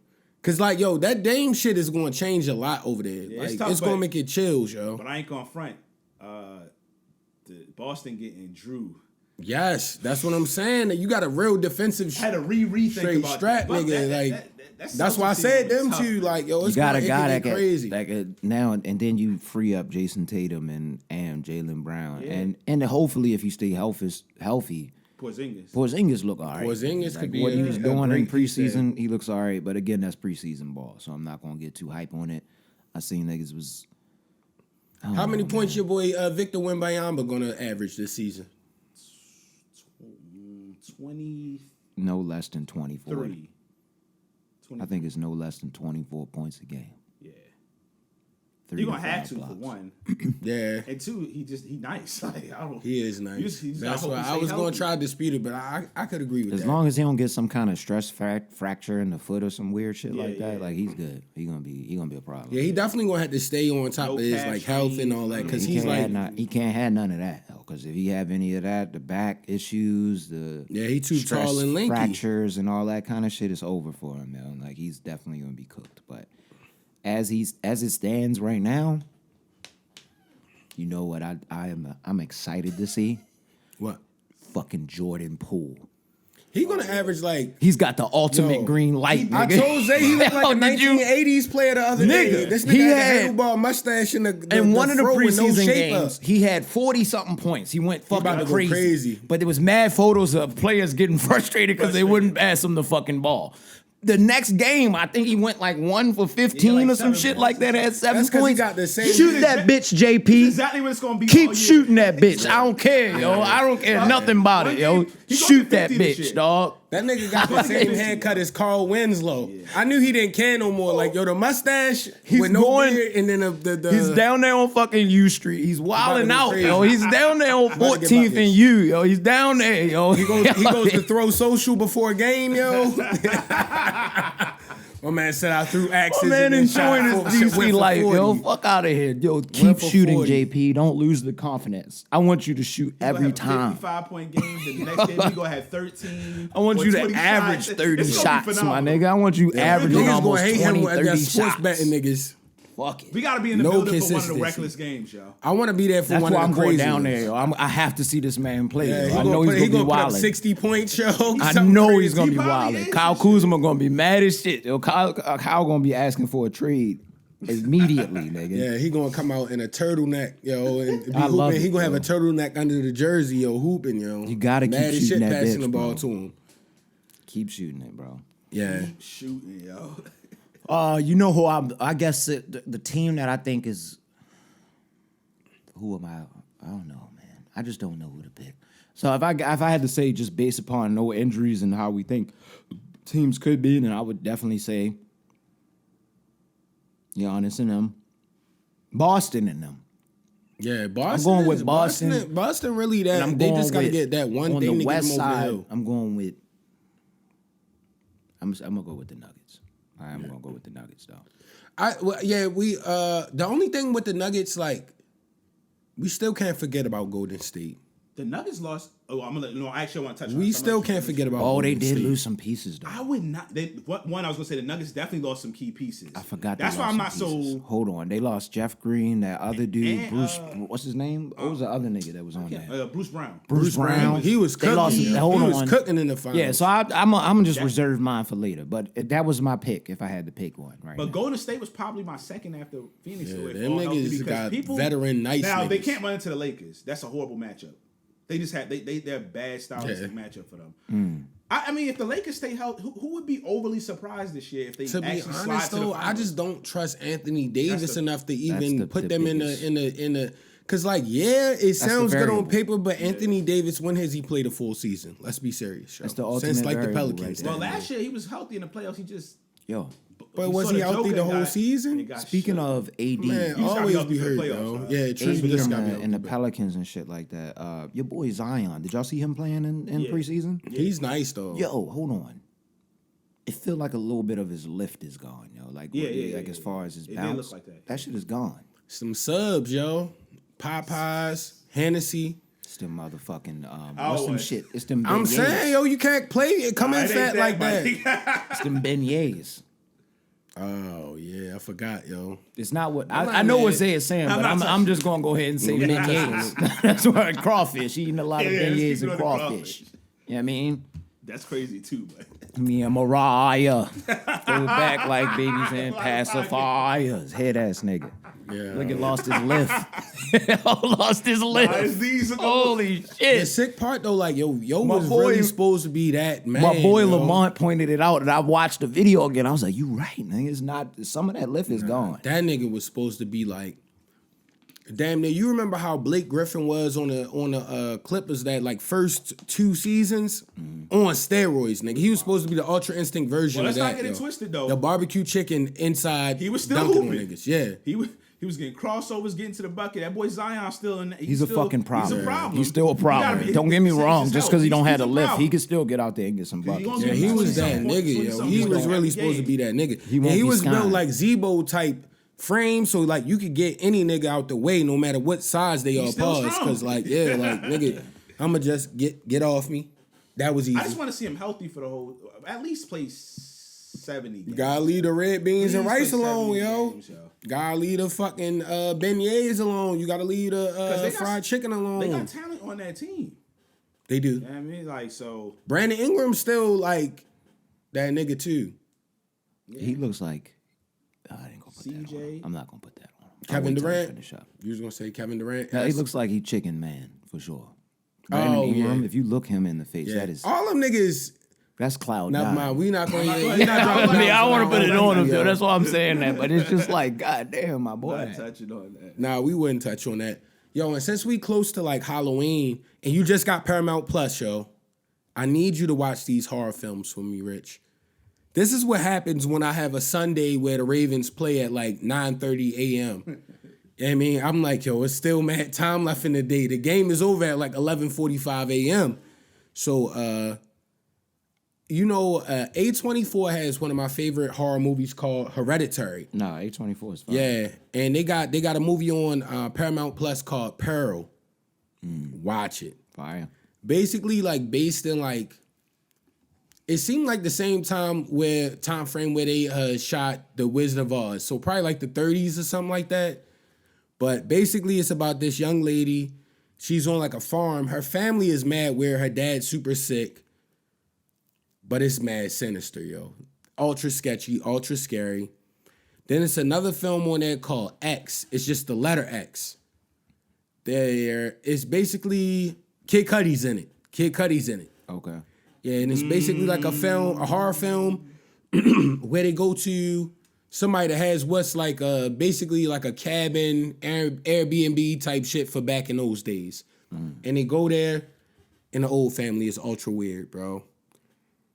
Cause like yo, that Dame shit is gonna change a lot over there. it's Like tough, it's gonna but- make it chills, yo. But I ain't gonna front. The Boston getting Drew. Yes, that's what I'm saying. That you got a real defensive I had to rethink straight about strap, that. nigga. That's why I said them two. Like yo, You it's got a gonna, guy it could get crazy. that could now and then you free up Jason Tatum and Jaylen Brown and hopefully if you stay healthy, Porzingis look all right. Porzingis could be what he a- was a doing in great piece there. preseason. He looks all right, but again, that's preseason ball, so I'm not gonna get too hype on it. I seen niggas was. How many points your boy Victor Wembanyama gonna average this season? 23. No less than 24. I think it's no less than 24 points a game. Yeah. 3 You're gonna to have 5 to blocks. for one. Yeah. And two, he nice. Like, I don't, He is nice. You just That's gotta why hope he I stay was gonna healthy. try to dispute it, but I could agree with As that. long as he don't get some kind of stress fracture in the foot or some weird shit like that, yeah. like he's good. He gonna be a problem. Yeah, he definitely gonna have to stay on top No of his calf like health and all that because he he's can't like, he can't have none of that though. Because if he have any of that, the back issues, the yeah, he too stress tall and lanky. fractures and all that kind of shit is over for him, man. Like he's definitely gonna be cooked. But as it stands right now, you know what I'm excited to see? What? Fucking Jordan Poole. He gonna average like. He's got the ultimate Yo, green light, I nigga. told Zay he looked like a Did you- 1980s player the other day. Nigga, This nigga he had had- the handlebar mustache and the In one of the fro with no preseason shape games, up. he had 40-something points. He went about fucking to go crazy. crazy. But there was mad photos of players getting frustrated because they wouldn't pass him the fucking ball. The next game, I think he went like 1 for 15 like or some 7 shit points. like that. Had 7 That's 'cause he points. got the same- Shoot that bitch, JP. exactly what it's gonna be. all Keep year. shooting that bitch. I don't care, yo. I don't care nothing about it, yo. He gonna Shoot get that 50 this bitch, year. dog. That nigga got the same haircut as Carl Winslow. Yeah. I knew he didn't care no more. Like, yo, the mustache with no beard, and then the he's down there on fucking U Street. He's wilding out, yo. He's down there on 14th and U, yo. He's down there, yo. He goes to throw social before a game, yo. My man said I threw axes. My man and enjoying his DC life, yo. Fuck out of here, yo. Keep shooting, 40. JP. Don't lose the confidence. I want you to shoot every time. 55-point game. The next game we gonna have 13. I want you to average 30 shots, my nigga. I want you averaging almost 20, 30 shots. Betting niggas. Fuck it. We gotta be in the building for one of the reckless games, yo. I want to be there for That's one why of the I'm going crazy down ones. there, yo. I have to see this man play. Yeah, I know he's gonna be put up wilding. 60 points, yo. I know he's gonna be wilding. Kyle Kuzma gonna be mad as shit. Yo, Kyle gonna be asking for a trade immediately, nigga. Yeah, he gonna come out in a turtleneck, yo, and be I love hooping. it, He gonna yo. have a turtleneck under the jersey, yo, hooping, yo. You gotta keep Mad as shooting shit that passing bitch, the ball bro. to him. Keep shooting it, bro. Yeah. Shooting, yo. You know who I guess the team that I think is. Who am I? I don't know, man. I just don't know who to pick. So if I had to say just based upon no injuries and how we think teams could be, then I would definitely say Giannis and them, Boston and them. Yeah, Boston. I'm going with Boston. Boston really that. And I'm They going just gotta with- get that one on thing the to west get them over the side. hill. I'm going with. I'm gonna go with the Nuggets. I'm gonna go with the Nuggets though. The only thing with the Nuggets, like, we still can't forget about Golden State. The Nuggets lost. Oh, I'm gonna. No, actually, I want to touch on We it. still can't forget about. Oh, they Golden did State. lose some pieces though. I would not. One, I was gonna say the Nuggets definitely lost some key pieces. I forgot. That's they why lost I'm not some pieces. so. Hold on, they lost Jeff Green, that other dude, and, Bruce. What's his name? What was the other nigga that was on there? Bruce Brown. Bruce Brown. He was They cooking. lost- hold he on. was cooking in the finals. Yeah, so I'm gonna just reserve mine for later. But that was my pick if I had to pick one. Right. But now. Golden State was probably my second after Phoenix. Yeah, if them all healthy, niggas because got people, veteran nice Now they niggas. can't run into the Lakers. That's a horrible matchup. They just had they're a bad stylistic matchup for them. I mean, if the Lakers stay healthy, who would be overly surprised this year if they To be actually slide honest, to the though, finals? I just don't trust Anthony Davis enough to even the put them biggest. in the. Cause like, yeah, it sounds good on variable. paper, but Anthony Davis, when has he played a full season? Let's be serious, yo. That's the ultimate Since like the variable Pelicans. right Well, there. last year he was healthy in the playoffs. He just Yo, But was he healthy the whole season? speaking of AD, Man, He's gotta always be be healthy hurt, for the yo. playoffs, Yeah, true. AD Just and gotta be the, and the healthy. Pelicans and shit like that. Your boy Zion, did y'all see him playing in preseason? He's nice though. Yo, hold on. It feel like a little bit of his lift is gone, yo. Like, as far as his It did bounce, look like that. that shit is gone. Some subs, yo. Popeyes, Hennessy. It's them motherfucking what's them Always. shit? It's them. I'm beignets. saying, yo, you can't play it. Come in fat like that. It's them beignets. Oh yeah, I forgot, yo. It's not what I'm I not know mad. what Zay is saying, but I'm just gonna go ahead and say beignets. That's why crawfish. Eating a lot of Yeah, let's beignets keep and it on the crawfish. crawfish. You know what I mean? That's crazy too, but Me and Mariah go back like babies and pacifiers. Head ass nigga. Yeah. Look at lost his lift. Lost his lift. these are the- Holy The shit. sick part though, like yo My was boy- really supposed to be that man. My boy yo. Lamar pointed it out, and I watched the video again. I was like, "You right, nigga. It's not. Some of that lift is gone." That nigga was supposed to be like, damn near. You remember how Blake Griffin was on the Clippers that like first 2 seasons on steroids, nigga. He was supposed to be the Ultra Instinct version Well, of let's that. not get it yo. twisted, though. The barbecue chicken inside. He was still dunking hooping. on niggas. Yeah. He was getting crossovers, getting to the bucket. That boy Zion still in. He's a still, fucking problem. He's a problem. He's still a You gotta problem. be- Don't get me it's wrong. his Just health. because he don't He's have a a lift, problem. he can still get out there and get some buckets. gonna Yeah, get he was that 20-something nigga, yo. points, He was 20-something really points a supposed to be that nigga. He won't And he be was built skying. like Zebo type frame, so like you could get any nigga out the way, no matter what size they are. still Pause, strong. because like yeah, like nigga, I'ma just get off me. That was easy. I just want to see him healthy for the whole. At least play 70 games. You gotta leave the red beans and Please rice play alone, 70 yo. games, yo. Gotta leave the fucking beignets alone. You gotta leave the they got- fried chicken alone. They got talent on that team. They do. You know what I mean? Like, so. Brandon Ingram's still like that nigga too. He looks like I ain't gonna put that on. CJ. I'm not gonna put that on. I'll Kevin wait till we Durant. finish up. You was gonna say Kevin Durant? Yeah, he looks like he chicken man for sure. Brandon Oh, Ingram, yeah. if you look him in the face, Yeah. that is All them niggas. that's cloud Never nine. mind. We not going. not We gonna- not dropping. I mean, I want to put it on him, yo. though. That's why I'm saying that. But it's just like, God damn, my boy. Not touching on that. Nah, we wouldn't touch on that. Yo, and since we close to like Halloween and you just got Paramount Plus, yo, I need you to watch these horror films for me, Rich. This is what happens when I have a Sunday where the Ravens play at like 9:30 a.m. I mean, I'm like, yo, it's still mad time left in the day. The game is over at like 11:45 a.m. So, A24 has one of my favorite horror movies called Hereditary. No, A24 is fine. Yeah, and they got a movie on Paramount Plus called Pearl. Watch it. Fire. Basically, like based in like, it seemed like the same time frame where they shot The Wizard of Oz. So probably like the 30s or something like that. But basically, it's about this young lady. She's on like a farm. Her family is mad where her dad's super sick. But it's mad sinister, yo. Ultra sketchy, ultra scary. Then it's another film on there called X. It's just the letter X. It's basically Kid Cudi's in it. Okay. Yeah, and it's basically like a horror film, where they go to somebody that has what's like basically like a cabin, Airbnb type shit for back in those days. And they go there, and the old family is ultra weird, bro.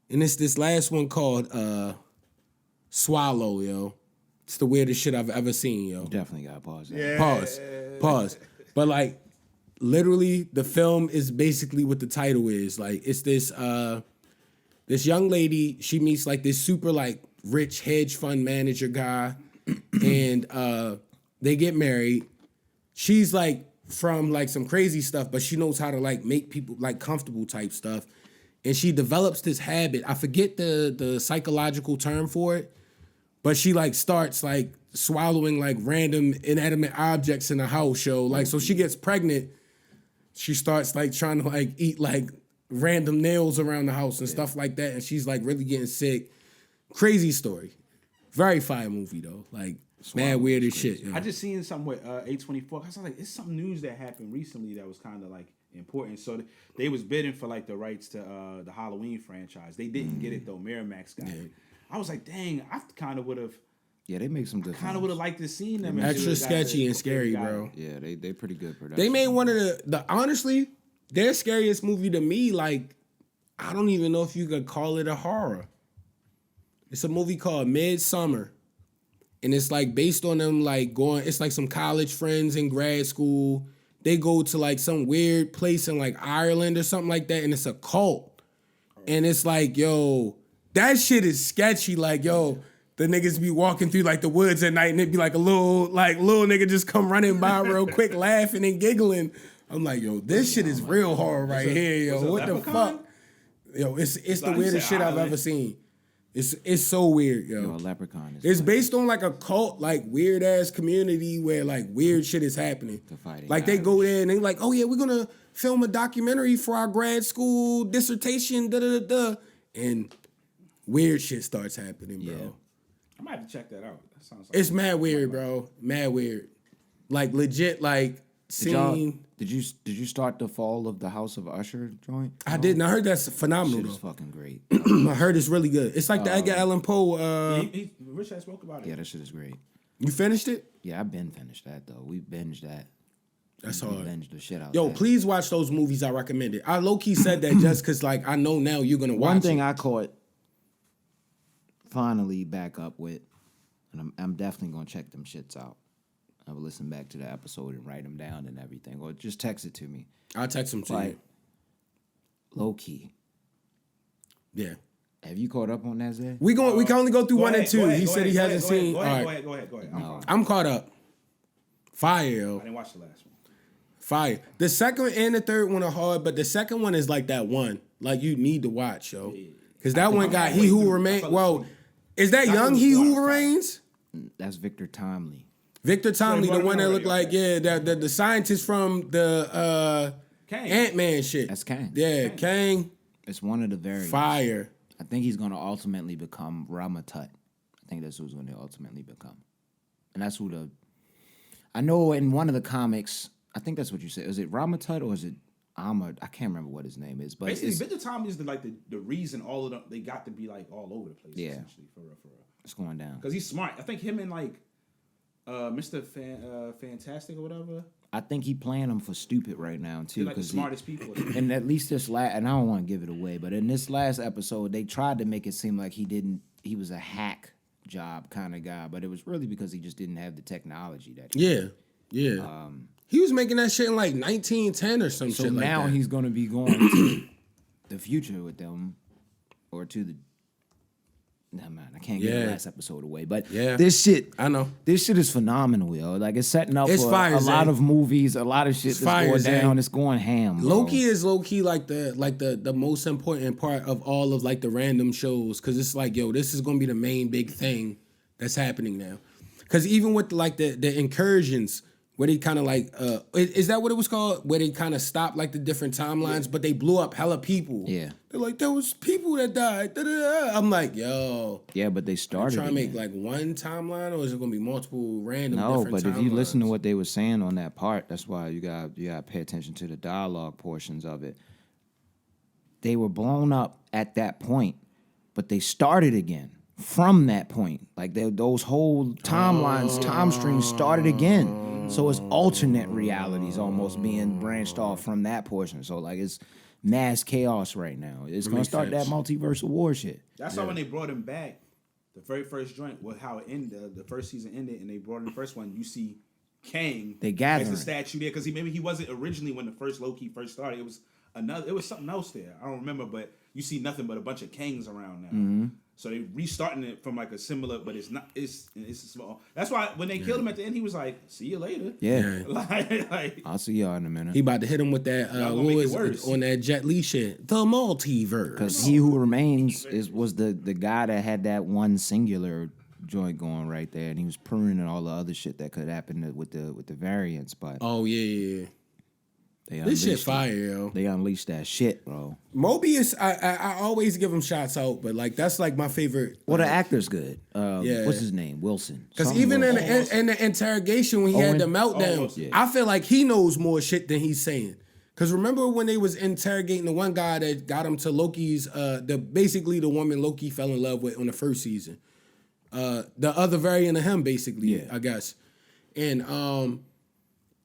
And it's this last one called Swallow, yo. It's the weirdest shit I've ever seen, yo. Definitely got to pause. Pause. But like, literally, the film is basically what the title is. Like, it's this young lady. She meets like this super like rich hedge fund manager guy, and they get married. She's like from like some crazy stuff, but she knows how to like make people like comfortable type stuff. And she develops this habit. I forget the psychological term for it, but she like starts like swallowing like random inanimate objects in the house, yo. Like, so she gets pregnant. She starts like trying to like eat like random nails around the house and stuff like that. And she's like really getting sick. Crazy story. Very fire movie though. Like, mad weird as shit. Yo. I just seen something with A24. I was like, it's some news that happened recently that was kind of like important. So they was bidding for like the rights to the Halloween franchise. They didn't get it though. Miramax got it. I was like, dang, I kind of would have. Yeah, they make some good. Kind of would have liked to seen them. Extra sketchy and scary, bro. Yeah, they pretty good production. They made one of the honestly, their scariest movie to me. Like, I don't even know if you could call it a horror. It's a movie called Midsummer. And it's like based on them like going, it's like some college friends in grad school. They go to like some weird place in like Ireland or something like that, and it's a cult. And it's like, yo, that shit is sketchy. Like, yo, the niggas be walking through like the woods at night, and it'd be like a little nigga just come running by real quick, laughing and giggling. I'm like, yo, this shit is real horror right here, yo. What the fuck? Yo, it's the weirdest shit I've ever seen. It's so weird, yo. Yo, a leprechaun is It's based on like a cult, like weird ass community where like weird shit is happening. Like they go there and they like, oh yeah, we're gonna film a documentary for our grad school dissertation, and weird shit starts happening, bro. Yeah. I might have to check that out. That sounds like It's mad weird, bro. Mad weird. Like legit, like scene. Did you start the Fall of the House of Usher joint? I didn't. I heard that's phenomenal. Shit is Though. fucking great. I heard it's really good. It's like the Edgar Allan Poe. Rich had spoke about it. Yeah, that shit is great. You finished it? Yeah, I've been finished that though. We binged that. That's We hard. binged the shit out. Yo, that. please watch those movies I recommended. I low key said that just because like I know now you're gonna watch. One thing it. I caught finally back up with, and I'm definitely gonna check them shits out. I will listen back to the episode and write them down and everything, or just text it to me. I'll text them to Like, you. low key. Yeah. Have you caught up on that, Zay? We can only go through Go one ahead, and two. go ahead, He go said ahead, he go hasn't ahead, seen. Go All ahead, right. go ahead. I'm fine. I'm caught up. Fire, yo. I didn't watch the last one. Fire. The second and the third one are hard, but the second one is like that one. Like you need to watch, yo. Because that one got He Who Remains. Well, is that young He Who Remains? That's Victor Timely. Victor Timely, the one that looked like, okay. yeah, the scientist from the Kang. Ant-Man shit. That's Kang. Yeah, Kang. It's one of the variants. Fire. I think he's gonna ultimately become Ramatut. I think that's who's gonna ultimately become. And that's who I know in one of the comics, I think that's what you said. Is it Ramatut or is it Ahmad? I can't remember what his name is. But Basically, it's, Victor Tom is the reason all of them they got to be like all over the place. Yeah. Essentially, for real. it's going down. Because he's smart. I think him and like Mr. Fantastic or whatever. I think he playing them for stupid right now too. They're like the smartest people. And at least this last, and I don't want to give it away, but in this last episode, they tried to make it seem like he was a hack job kind of guy, but it was really because he just didn't have the technology that. Yeah. He was making that shit in like 1910 or some So shit like that. now he's going to be going to the future with them, or to the. Nah, man, I can't give the last episode away, but this shit, I know. This shit is phenomenal, yo. Like it's setting up It's for fire, a lot Zay. of movies, a lot of shit It's that's fire, going Zay. down. It's going ham. Bro. Loki is low key like the most important part of all of like the random shows, because it's like, yo, this is gonna be the main big thing that's happening now. Because even with like the incursions, where they kind of like is that what it was called? Where they kind of stopped like the different timelines, but they blew up hella people. Yeah. They're like, there was people that died. Da-da-da. I'm like, yo. Yeah, but they started. Trying to make again. like one timeline, or is it gonna be multiple random? No, different but if you listen to timelines? what they were saying on that part, that's why you got to pay attention to the dialogue portions of it. They were blown up at that point, but they started again from that point. Like those whole timelines, time streams started again. So it's alternate realities almost being branched off from that portion. So like it's mass chaos right now. It's gonna start that multiversal war shit. That's why when they brought him back, the very first joint, how it ended, the first season ended, and they brought in the first one. You see Kang. They gathering. There's a statue there because maybe he wasn't originally when the first Loki first started. It was something else there. I don't remember, but you see nothing but a bunch of Kangs around now. Mm-hmm. So they restarting it from like a similar, but it's not. It's small. That's why when they killed him at the end, he was like, "See you later." Yeah. like I'll see y'all in a minute. He about to hit him with that. Y'all gonna What make it was worse. on that Jet Li shit? The multiverse. Because He Who Remains was the guy that had that one singular joint going right there, and he was pruning all the other shit that could happen with the variants. But Oh yeah. they This shit unleashed fire, it. yo. They unleashed that shit, bro. Mobius, I always give him shots out, but like that's like my favorite. Well, the actor's good. Yeah. What's his name? Wilson. Because Something even Wilson. in the interrogation when he had the Owen? meltdown, Almost, yeah. I feel like he knows more shit than he's saying. Because remember when they was interrogating the one guy that got him to Loki's, basically the woman Loki fell in love with on the first season, the other variant of him, basically, I guess, and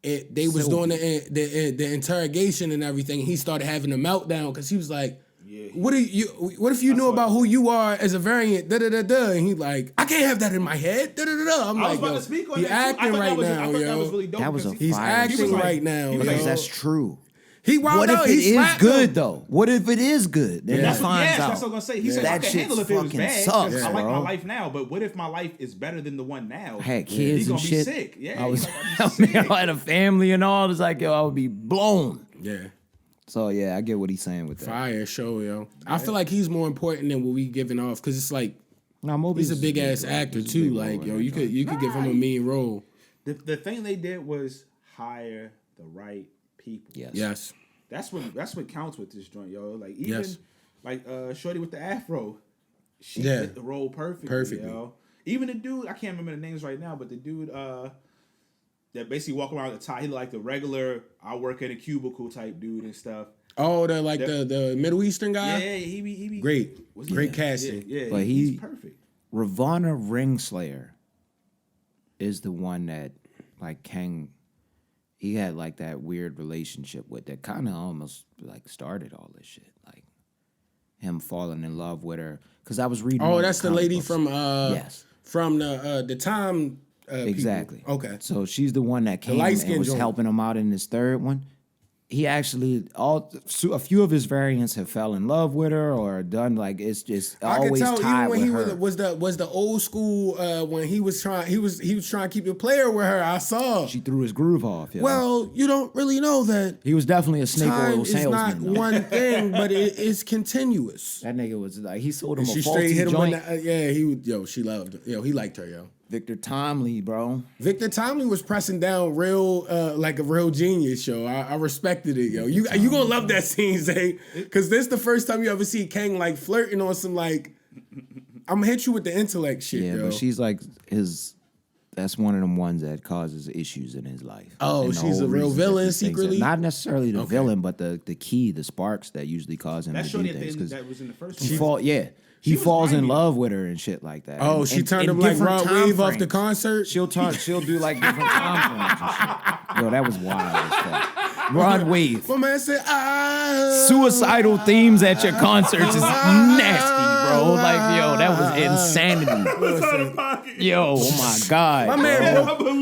they was doing the interrogation and everything. He started having a meltdown because he was like, What if you know about who you are as a variant? Da da da da. And he like, I can't have that in my head. Da da da da. I'm I like, was about yo, to speak on he that. acting right now, I thought yo. that was really dope. That was because a He's fire acting shit. right now, yo. Because that's true. He wild What if out. it He is slapped good him. though? What if it is good? Then That's he what, finds yes, out. that's what I'm gonna say. He said, That I can shit handle if it was fucking bad. sucks, 'cause I like my bro. life now, but what if my life is better than the one now? I had He kids gonna and be shit. sick. Yeah, I was, he I gonna be sick. had a family and all. It's like, yo, I would be blown. Yeah. So yeah, I get what he's saying with that. Fire show, yo. I feel like he's more important than what we giving off because it's like No, Mobius he's a is big ass bro. actor He's a too. big Like, role yo, in you that could give him a mean role. The thing they did was hire the right people. Yes. Yes. That's what counts with this joint, yo. Like even Yes. like Shorty with the afro, she Yeah. fit the role perfectly, yo. Even the dude, I can't remember the names right now, but the dude that basically walk around with the tie, he look like the regular I work in a cubicle type dude and stuff. Oh, the Middle Eastern guy. Yeah, he be Great, what's his great name? casting. Yeah, But he's perfect. Ravonna Ringslayer is the one that like Kang. He had like that weird relationship with that kind of almost like started all this shit, like him falling in love with her. Because I was reading. Oh, one of that's the comic lady books. from yes, from the time. exactly. People. Okay. So she's the one that came light-skinned and was joint. helping him out in this third one. He actually a few of his variants have fell in love with her or done like it's just I could always tell tied even when with he her. was the old school when he was trying to keep a player with her. I saw. She threw his groove off. Yo. Well, you don't really know that he was definitely a snake time oil is not salesman. though. one thing, but it is continuous. That nigga was like he sold him She a straight faulty hit him joint. on that. Yeah, he would. Yo, she loved. Yo, he liked her. Yo, Victor Timely, bro. Victor Tomley was pressing down real, like a real genius. Yo, I respected it. Yo, you gonna love that scene, Zay, because this the first time you ever see Kang like flirting on some like, I'm gonna hit you with the intellect shit. Yeah, yo. but she's like his That's one of them ones that causes issues in his life. Oh, And the she's whole a real reason that villain these things secretly? Not necessarily the villain, but the key, the sparks that usually cause him That to shorty do at the things. end 'Cause that was in the first he one. he was falls in grimy. love with her and shit like that. Oh, And- she and- turned in him like different Rod time Wave off the frames. concert. She'll do like different time frames and shit. Yo, that was wild as fuck. Rod Wave. My man said, Suicidal themes at your concerts is nasty, bro. Like, yo, that was insanity. Yo, oh my God.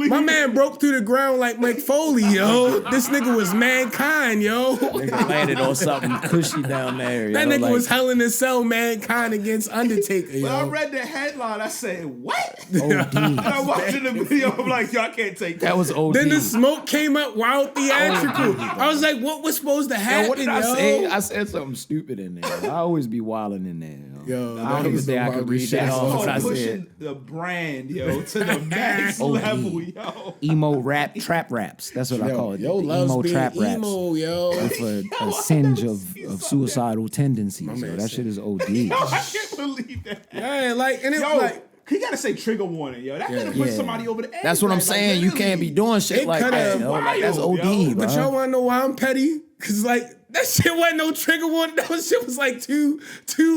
My man broke through the ground like Mick Foley, yo. This nigga was mankind, yo. Nigga landed on something cushy down there. Yo. That nigga like, was Hell in a Cell Mankind against Undertaker, yo. When I read the headline, I said, what? OD. And I'm watching the video, I'm like, yo, I can't take That was OD. Then the smoke came up wild theatrical. I was like, what was supposed to happen, Yo, what did I yo? say? I said something stupid in there. I always be wilding in there. Yo, I don't that even was think I some could wild read shit. that Oh, off. Oh, I pushing said the brand, yo, to the max OD. level, yo. emo rap, trap raps. That's what I call it. Yo, the loves emo being trap raps. emo, yo. With a singe of suicidal tendencies. Yo, man that said- shit is OD. Yo, I can't believe that. Yeah, like, and it Yo, like, he gotta say trigger warning, yo. That could have put Yeah. somebody over the edge. That's what I'm like, saying. You can't be literally. doing shit It like that. coulda- Yo. Like, that's wild, OD, yo. bro. but y'all wanna know why I'm petty? Cause like, that shit wasn't no trigger warning. That shit was like two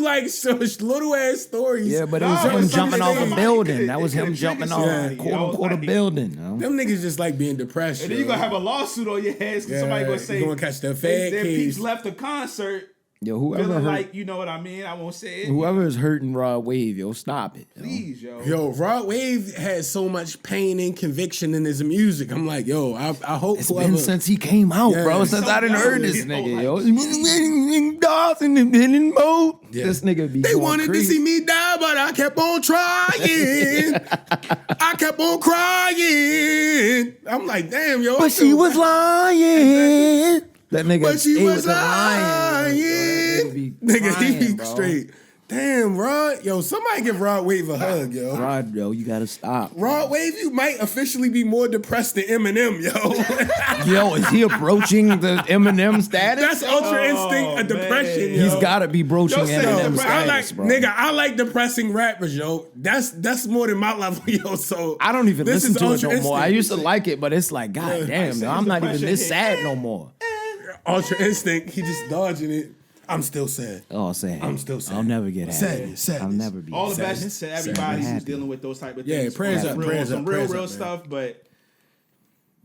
like so little ass stories. Yeah, but it was No, him it's jumping something off they- a building. it That was could've him jumping triggered off, somebody, quote yo. unquote, a Like- building. Yo. Them niggas just like being depressed. And then you gonna have a lawsuit on your hands because somebody gonna say you gonna catch the their fed peeps case. left the concert Yo, whoever feeling hurt, like, you know what I mean? I won't say it. whoever is hurting Rod Wave, yo, stop it. Yo. Please, yo. Yo, Rod Wave has so much pain and conviction in his music. I'm like, yo, I hope It's whoever. been since he came out, Yeah. bro. Since I didn't So heard this young, nigga, yo, yo. Dawson and mode. Yeah. This nigga be They going wanted crazy. to see me die, but I kept on trying. I kept on crying. I'm like, damn, yo. But she was lying. That nigga, But she he was lying. Yo, that Nigga, he crying, be bro. straight. Damn, Rod. Yo, somebody give Rod Wave a hug, yo. Rod, yo, you gotta stop. Rod Wave, you might officially be more depressed than Eminem, yo. Yo, is he approaching the Eminem status? That's Ultra Instinct of depression, yo. He's gotta be broaching Yo, say Eminem that, I status, like, bro. nigga, I like depressing rappers, yo. That's more than my level, yo. So I don't even this listen is to it Ultra no more. I Instinct. used to like it, but it's like, god damn, yo, I'm not even depression this hit. sad no more. Ultra Instinct, he just dodging it. I'm still sad. Oh, sad. I'm still sad. I'll never get happy. Sadness. I'll never be All the happy. best to everybody who's happy. dealing with those type of Yeah, things. prayers Some up, real, prayers some up, real, prayers real up, man. stuff, but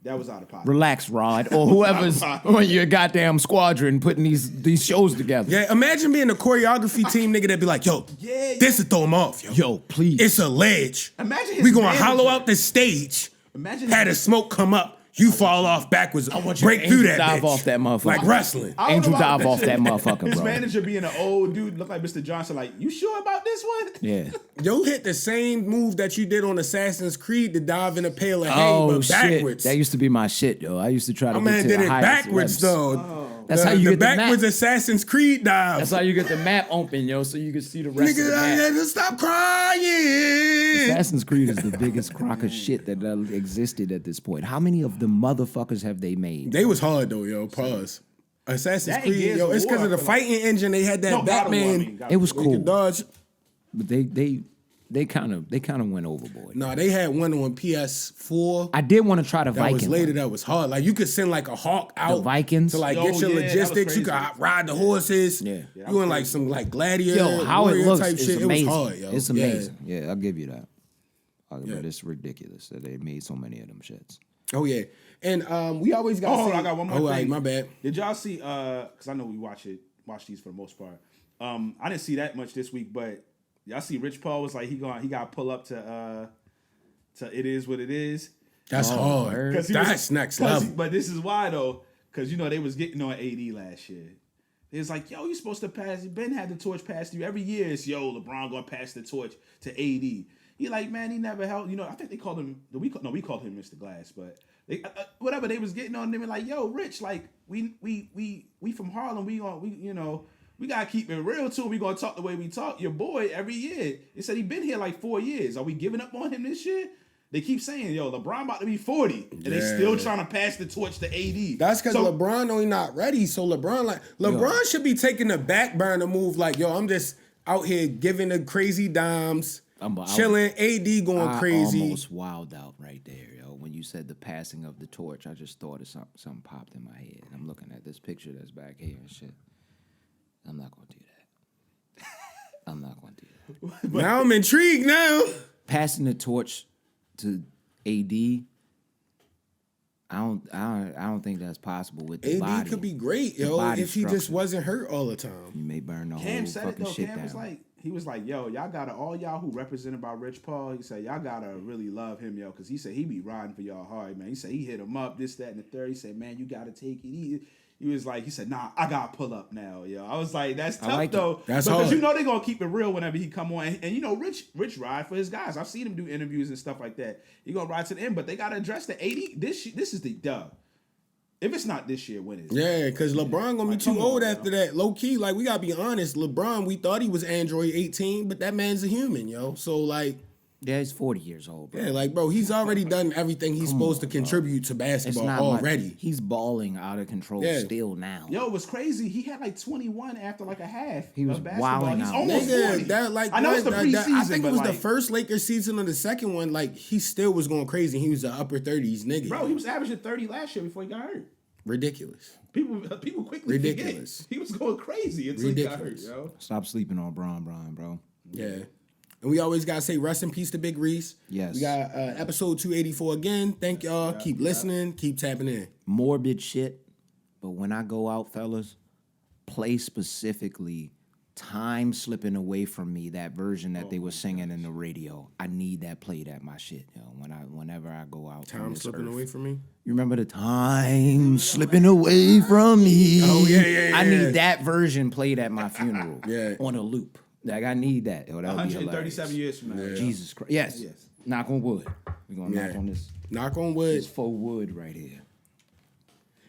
that was out of pocket. Relax, Rod, or whoever's on your goddamn squadron putting these shows together. Yeah, imagine being a choreography team nigga that be like, yo, Yeah, this will throw him off, yo. Yo, please. It's a ledge. Imagine his We gonna manager. hollow out the stage. Imagine Had the his- smoke come up. You fall off backwards. want you Break to through angel that dive bitch. off that motherfucker. Like wrestling. I don't Angel know about dive off that motherfucker, His bro. manager being an old dude, look like Mr. Johnson. Like, you sure about this one? Yeah. Yo hit the same move that you did on Assassin's Creed to dive in a pail of hay, Oh but shit, backwards. that used to be my shit, yo. I used to try to My get man to did the it highest backwards levels. though. That's how you the get the map. backwards Assassin's Creed dive. That's how you get the map open, yo, so you can see the rest of Nigga, the I map. had to stop crying. Assassin's Creed is the biggest crock of shit that existed at this point. How many of the motherfuckers have they made? They was hard though, yo. Pause. Assassin's That and Creed, Gears yo. of It's because War, of the I feel like- fighting engine. They had that No, God of War, I Batman. mean, God of It was Where you cool, could dodge. but they kind of went overboard. No, they had one on PS4. I did want to try the That Viking. was later. one. That was hard. Like you could send like a hawk out Vikings? to like Oh, get your yeah, that was logistics. You could crazy. ride the horses. Yeah. You in like some like gladiator. Yo, how it warrior looks type is shit. amazing. It was hard, yo. It's Yeah. amazing. Yeah, I'll give you that. But it's ridiculous that they made so many of them shits. Oh yeah, and we always got. Oh, I got one more Oh, thing. all right, my bad. Did y'all see? Because I know we watch these for the most part. I didn't see that much this week, but y'all see Rich Paul was like he got to pull up to It Is What It Is. That's hard. word. 'Cause he That's was- next 'cause- level. But this is why though, because they was getting on AD last year. It was like, yo, you supposed to pass. Ben had the torch passed to you every year. It's yo, LeBron gonna pass the torch to AD. He like, man, he never held. I think they called him. We called him Mr. Glass, but they, whatever they was getting on them, and like, yo, Rich, like we from Harlem. We gotta keep it real too. We gonna talk the way we talk. Your boy every year. They said he been here like 4 years. Are we giving up on him this year? They keep saying, yo, LeBron about to be 40, and they still trying to pass the torch to AD. That's because LeBron only not ready. So LeBron should be taking the back burner move. Like, yo, I'm just out here giving the crazy dimes. chilling. AD going crazy. I almost wilded out right there, yo. When you said the passing of the torch, I just thought of something popped in my head. I'm looking at this picture that's back here and shit. I'm not gonna do that. I'm not gonna do that. Now I'm intrigued now. Passing the torch to AD. I don't think that's possible with the body. AD could be great, yo, if he just wasn't hurt all the time. You may burn the Cam whole said fucking it though. shit Cam down. was like, he was like, yo, y'all gotta, all y'all who represented by Rich Paul, he said, y'all gotta really love him, yo, because he said he be riding for y'all hard, man. He said he hit him up, this, that, and the third. He said, man, you gotta take it. He was like, he said, nah, I gotta pull up now, yo. I was like, that's tough like though. That's because hard. you know they gonna keep it real whenever he come on. And you know, Rich ride for his guys. I've seen him do interviews and stuff like that. He gonna ride to the end, but they gotta address the 80. This is the dub. If it's not this year, when is it? Yeah, because LeBron gonna be too old after that. Low key, like we gotta be honest. LeBron, we thought he was Android 18, but that man's a human, yo. So like, Yeah, he's 40 years old, bro. yeah, like bro, he's already done everything he's supposed to contribute to It's basketball not already. Much. He's balling out of control Yeah. still now. Yo, it was crazy. He had like 21 after like a half. He was of basketball. wilding He's out. almost 40. Nigga, that like I know it's the what, preseason, I think it but was like, the first Lakers season or the second one. Like he still was going crazy. He was the upper 30s nigga. bro, he was averaging 30 last year before he got hurt. Ridiculous. People quickly Ridiculous. forget. He was going crazy until he got hurt, Ridiculous. yo. Stop sleeping on Brian, bro. Yeah. And we always gotta say rest in peace to Big Reese. Yes. We got episode 284 again. Thank y'all. Keep listening. Keep tapping in. Morbid shit. But when I go out, fellas, play specifically Time Slipping Away From Me, that version that they were singing in the radio. I need that played at my shit, yo. Whenever I go out. from Time this slipping earth. away from me. You remember the time slipping away from me? Oh, yeah. I need that version played at my funeral. Yeah. On a loop. Like I need that. Yo, that would be hilarious. 137 years from now. Jesus Christ. Yes. Knock on wood. We're gonna knock Yeah. on this. Knock on wood. This faux wood right here.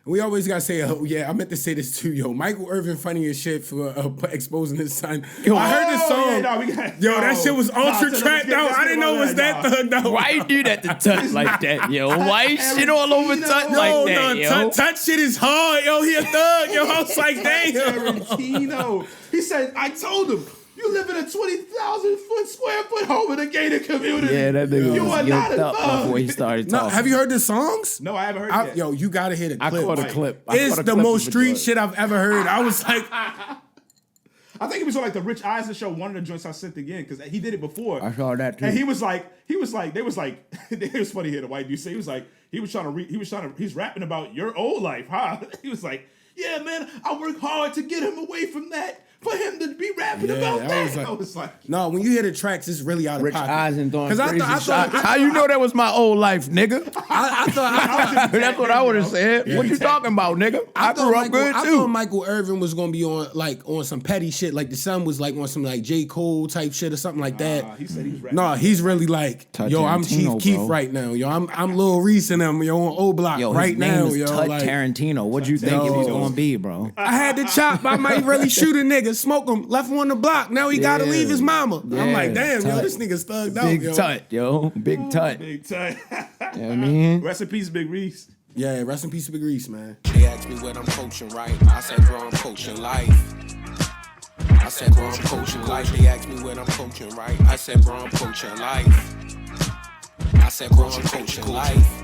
We always gotta say, I meant to say this too, yo. Michael Irvin funny as shit for exposing his son. Yo, I heard this song. That shit was ultra trapped out. I didn't know it was that thugged out. Why you do that to Tut like that, yo? Why you shit all over Tut like that, yo? Tut shit is hard, yo. He a thug, yo. I was like, damn. Tarantino. He said, I told him, you live in a 20,000 square foot home in a gated community. Yeah, that nigga You are was not yoked a up thug. before he started No, talking. have you heard the songs? No, I haven't heard it yet. Yo, you gotta hear the I clip. caught a clip. I It's caught a the clip most of it, street but- shit I've ever heard. I was like, I think it was on like the Rich Eisen show, one of the joints I sent again, because he did it before. I saw that too. And he was like, it was funny here, the white dude say, he's rapping about your old life, huh? He was like, yeah, man, I work hard to get him away from that, for him to be rapping about that. I was like, no, when you hear the tracks, it's really out of Rich pocket. Eisen throwing 'Cause I crazy thought- shots. How you know that was my old life, nigga? I thought That's what I would have said. What you talking about, nigga? I grew up good I too. thought Michael Irvin was gonna be on some petty shit, like the son was like on some like J. Cole type shit or something like that. he said he's rapping. No, he's really like, Tut yo, I'm Chief Tarantino, Keef bro. right now, yo. I'm Lil Reese and them, yo, on O Block Yo, right his name now, is yo. Tut Like, Tarantino. What'd you think it was Yo. gonna be, bro? I had to chop. I might really shoot a nigga, smoke him, left him on the block. Now he gotta Yeah. leave his mama. I'm Yeah. like, damn, yo, Tut. this nigga's thugged out, Big yo. Tut, yo. Big Tut. Big time. You know what I mean? Rest in peace, Big Reese. Yeah, rest in peace to Big Reese, man. They asked me what I'm coaching, right? I said, bro, I'm coaching life. I said, bro, I'm coaching life. They asked me what I'm coaching, right? I said, bro, I'm coaching life. I said, bro, I'm coaching life.